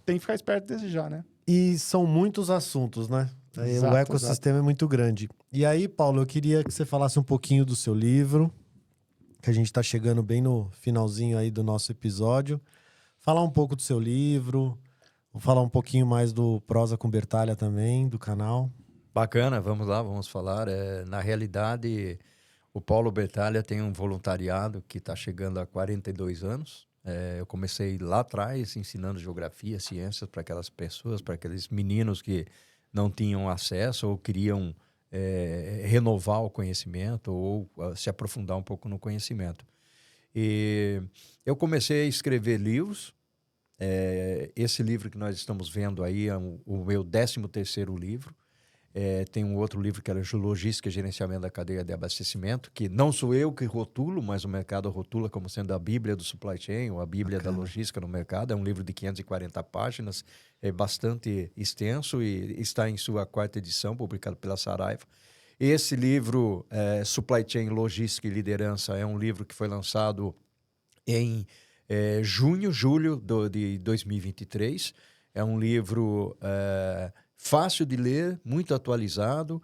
tem que ficar esperto desde já, né? E são muitos assuntos, né? Exato, o ecossistema é muito grande. E aí, Paulo, eu queria que você falasse um pouquinho do seu livro, que a gente está chegando bem no finalzinho aí do nosso episódio. Falar um pouco do seu livro... Vou falar um pouquinho mais do Prosa com Bertalha também, do canal. Bacana, vamos lá, vamos falar. Na realidade, o Paulo Bertalha tem um voluntariado que está chegando a 42 anos. Eu comecei lá atrás ensinando geografia, ciências para aquelas pessoas, para aqueles meninos que não tinham acesso ou queriam renovar o conhecimento ou se aprofundar um pouco no conhecimento. E eu comecei a escrever livros. Esse livro que nós estamos vendo aí é o meu 13º livro. Tem um outro livro que era Logística e Gerenciamento da Cadeia de Abastecimento, que não sou eu que rotulo, mas o mercado rotula como sendo a Bíblia do Supply Chain, ou a Bíblia da Logística no mercado. É um livro de 540 páginas, é bastante extenso e está em sua 4ª edição, publicado pela Saraiva. Esse livro, Supply Chain, Logística e Liderança, é um livro que foi lançado em julho de 2023. É um livro fácil de ler, muito atualizado,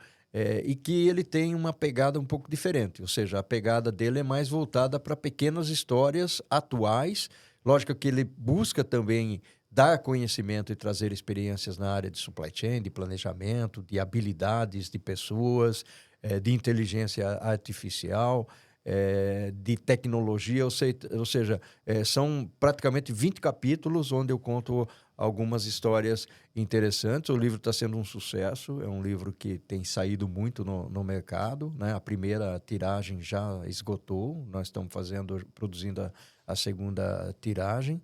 e que ele tem uma pegada um pouco diferente. Ou seja, a pegada dele é mais voltada para pequenas histórias atuais. Lógico que ele busca também dar conhecimento e trazer experiências na área de supply chain, de planejamento, de habilidades de pessoas, de inteligência artificial, de tecnologia, ou seja, são praticamente 20 capítulos onde eu conto algumas histórias interessantes. O livro está sendo um sucesso, é um livro que tem saído muito no mercado, né? A primeira tiragem já esgotou, nós estamos produzindo a segunda tiragem.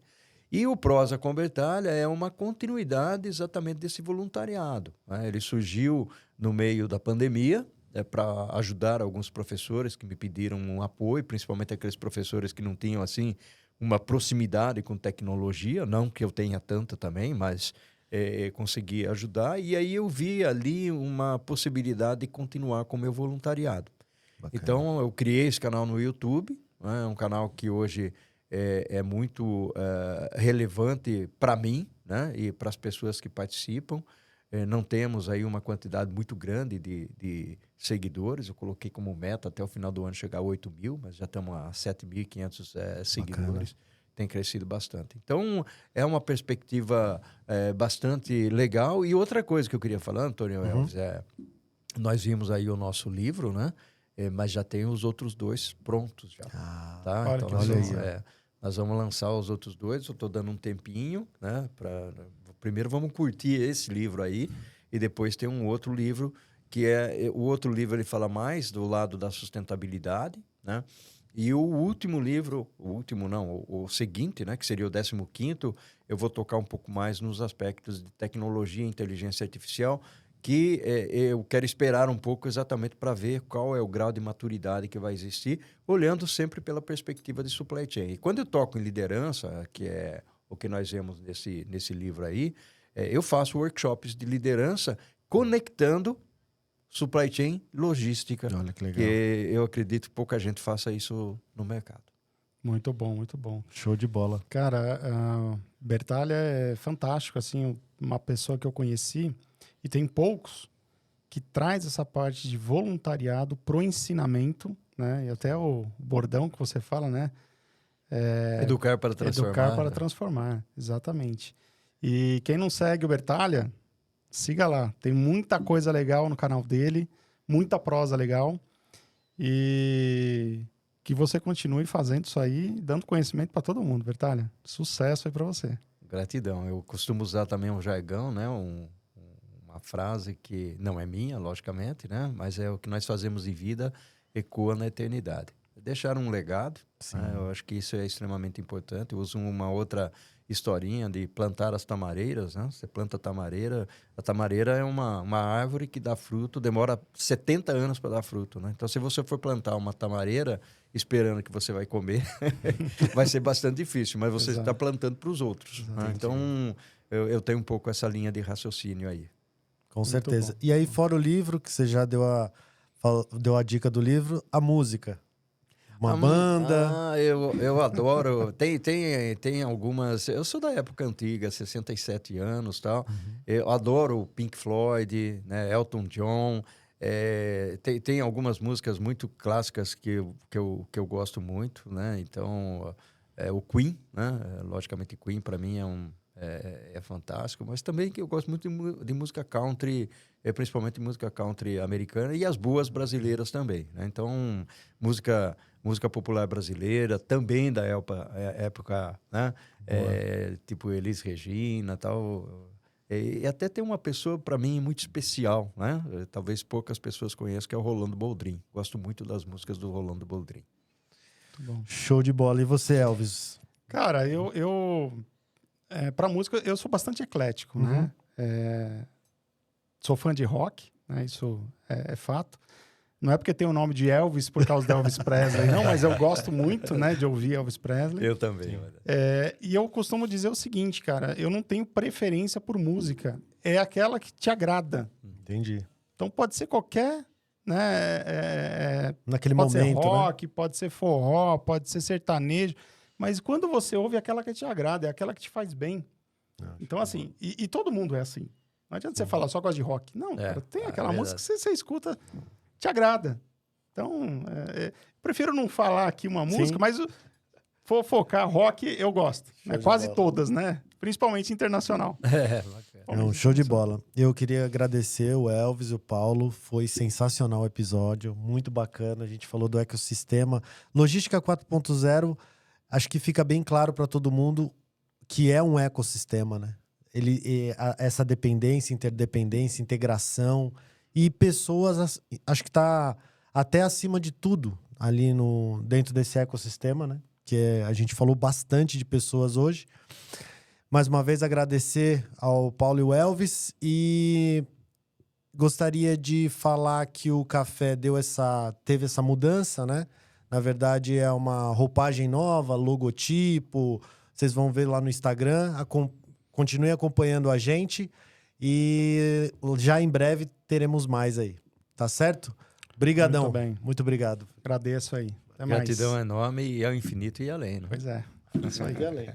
E o Prosa com Bertalha é uma continuidade exatamente desse voluntariado, né? Ele surgiu no meio da pandemia, para ajudar alguns professores que me pediram um apoio, principalmente aqueles professores que não tinham assim uma proximidade com tecnologia, não que eu tenha tanta também, mas consegui ajudar. E aí eu vi ali uma possibilidade de continuar com o meu voluntariado. Bacana. Então eu criei esse canal no YouTube, né? Um canal que hoje é muito relevante para mim, né? E para as pessoas que participam. Não temos aí uma quantidade muito grande de seguidores. Eu coloquei como meta até o final do ano chegar a 8.000, mas já estamos a 7.500 seguidores. Tem crescido bastante. Então, é uma perspectiva bastante legal. E outra coisa que eu queria falar, Antônio Elvis, nós vimos aí o nosso livro, né? Mas já tem os outros 2 prontos já. Tá? Olha, então, nós vamos lançar os outros 2. Eu estou dando um tempinho, né? Primeiro vamos curtir esse livro aí e depois tem um outro livro que o outro livro ele fala mais do lado da sustentabilidade, né? E o último livro, o seguinte, né, que seria o 15º, eu vou tocar um pouco mais nos aspectos de tecnologia e inteligência artificial, que eu quero esperar um pouco exatamente para ver qual é o grau de maturidade que vai existir, olhando sempre pela perspectiva de supply chain. E quando eu toco em liderança, que é o que nós vemos nesse livro aí, eu faço workshops de liderança conectando supply chain e logística. Olha que legal. Que eu acredito que pouca gente faça isso no mercado. Muito bom, muito bom. Show de bola. Cara, Bertalha é fantástico, assim, uma pessoa que eu conheci, e tem poucos, que traz essa parte de voluntariado pro ensinamento, né? E até o bordão que você fala, né? Educar para transformar. Educar para transformar, exatamente. E quem não segue o Bertalha, siga lá. Tem muita coisa legal no canal dele, muita prosa legal. E que você continue fazendo isso aí, dando conhecimento para todo mundo, Bertalha. Sucesso aí para você. Gratidão. Eu costumo usar também um jargão, né? Uma frase que não é minha, logicamente, né? Mas é o que nós fazemos em vida, ecoa na eternidade. Deixar um legado, né? Eu acho que isso é extremamente importante. Eu uso uma outra historinha de plantar as tamareiras, né? Você planta a tamareira é uma árvore que dá fruto, demora 70 anos para dar fruto, né? Então, se você for plantar uma tamareira esperando que você vai comer, vai ser bastante difícil, mas você está plantando para os outros, né? Então, eu tenho um pouco essa linha de raciocínio aí. Com certeza. E aí, fora o livro, que você já deu a dica do livro, a música. Uma banda. Eu adoro. Tem algumas. Eu sou da época antiga, 67 anos e tal. Eu adoro Pink Floyd, né, Elton John. Tem algumas músicas muito clássicas que eu gosto muito, né? Então, o Queen, né? Logicamente, Queen para mim é fantástico, mas também que eu gosto muito de música country, principalmente música country americana e as boas brasileiras também, né? Então, música popular brasileira, também da época, né? Tipo Elis Regina, tal. E até tem uma pessoa, para mim, muito especial, né? Talvez poucas pessoas conheçam, que é o Rolando Boldrin. Gosto muito das músicas do Rolando Boldrin. Muito bom. Show de bola. E você, Elvis? Cara, pra música, eu sou bastante eclético, né? Sou fã de rock, né? Isso é fato. Não é porque tem o nome de Elvis por causa de Elvis Presley, não, mas eu gosto muito, né, de ouvir Elvis Presley. Eu também. E eu costumo dizer o seguinte, cara, eu não tenho preferência por música. É aquela que te agrada. Entendi. Então pode ser qualquer, né? Naquele pode momento, ser rock, pode ser forró, pode ser sertanejo. Mas quando você ouve aquela que te agrada, é aquela que te faz bem. Então, assim, e todo mundo é assim. Não adianta você falar só gosta de rock. Não, cara, tem aquela música que você escuta, te agrada. Então, prefiro não falar aqui uma música, mas for focar rock, eu gosto. Né? Quase todas, né? Principalmente internacional. É um show de bola. Eu queria agradecer o Elvis e o Paulo. Foi sensacional o episódio, muito bacana. A gente falou do ecossistema. Logística 4.0, acho que fica bem claro para todo mundo que é um ecossistema, né? Essa dependência, interdependência, integração e pessoas, acho que está até acima de tudo ali dentro desse ecossistema, né? Que a gente falou bastante de pessoas hoje. Mais uma vez agradecer ao Paulo e o Elvis e gostaria de falar que o café teve essa mudança, né? Na verdade é uma roupagem nova, logotipo, vocês vão ver lá no Instagram, continue acompanhando a gente e já em breve teremos mais aí, tá certo? Brigadão. Muito bem. Muito obrigado. Agradeço aí. Até mais. Gratidão enorme e ao infinito e além. Né? Pois é. Isso aí. E além.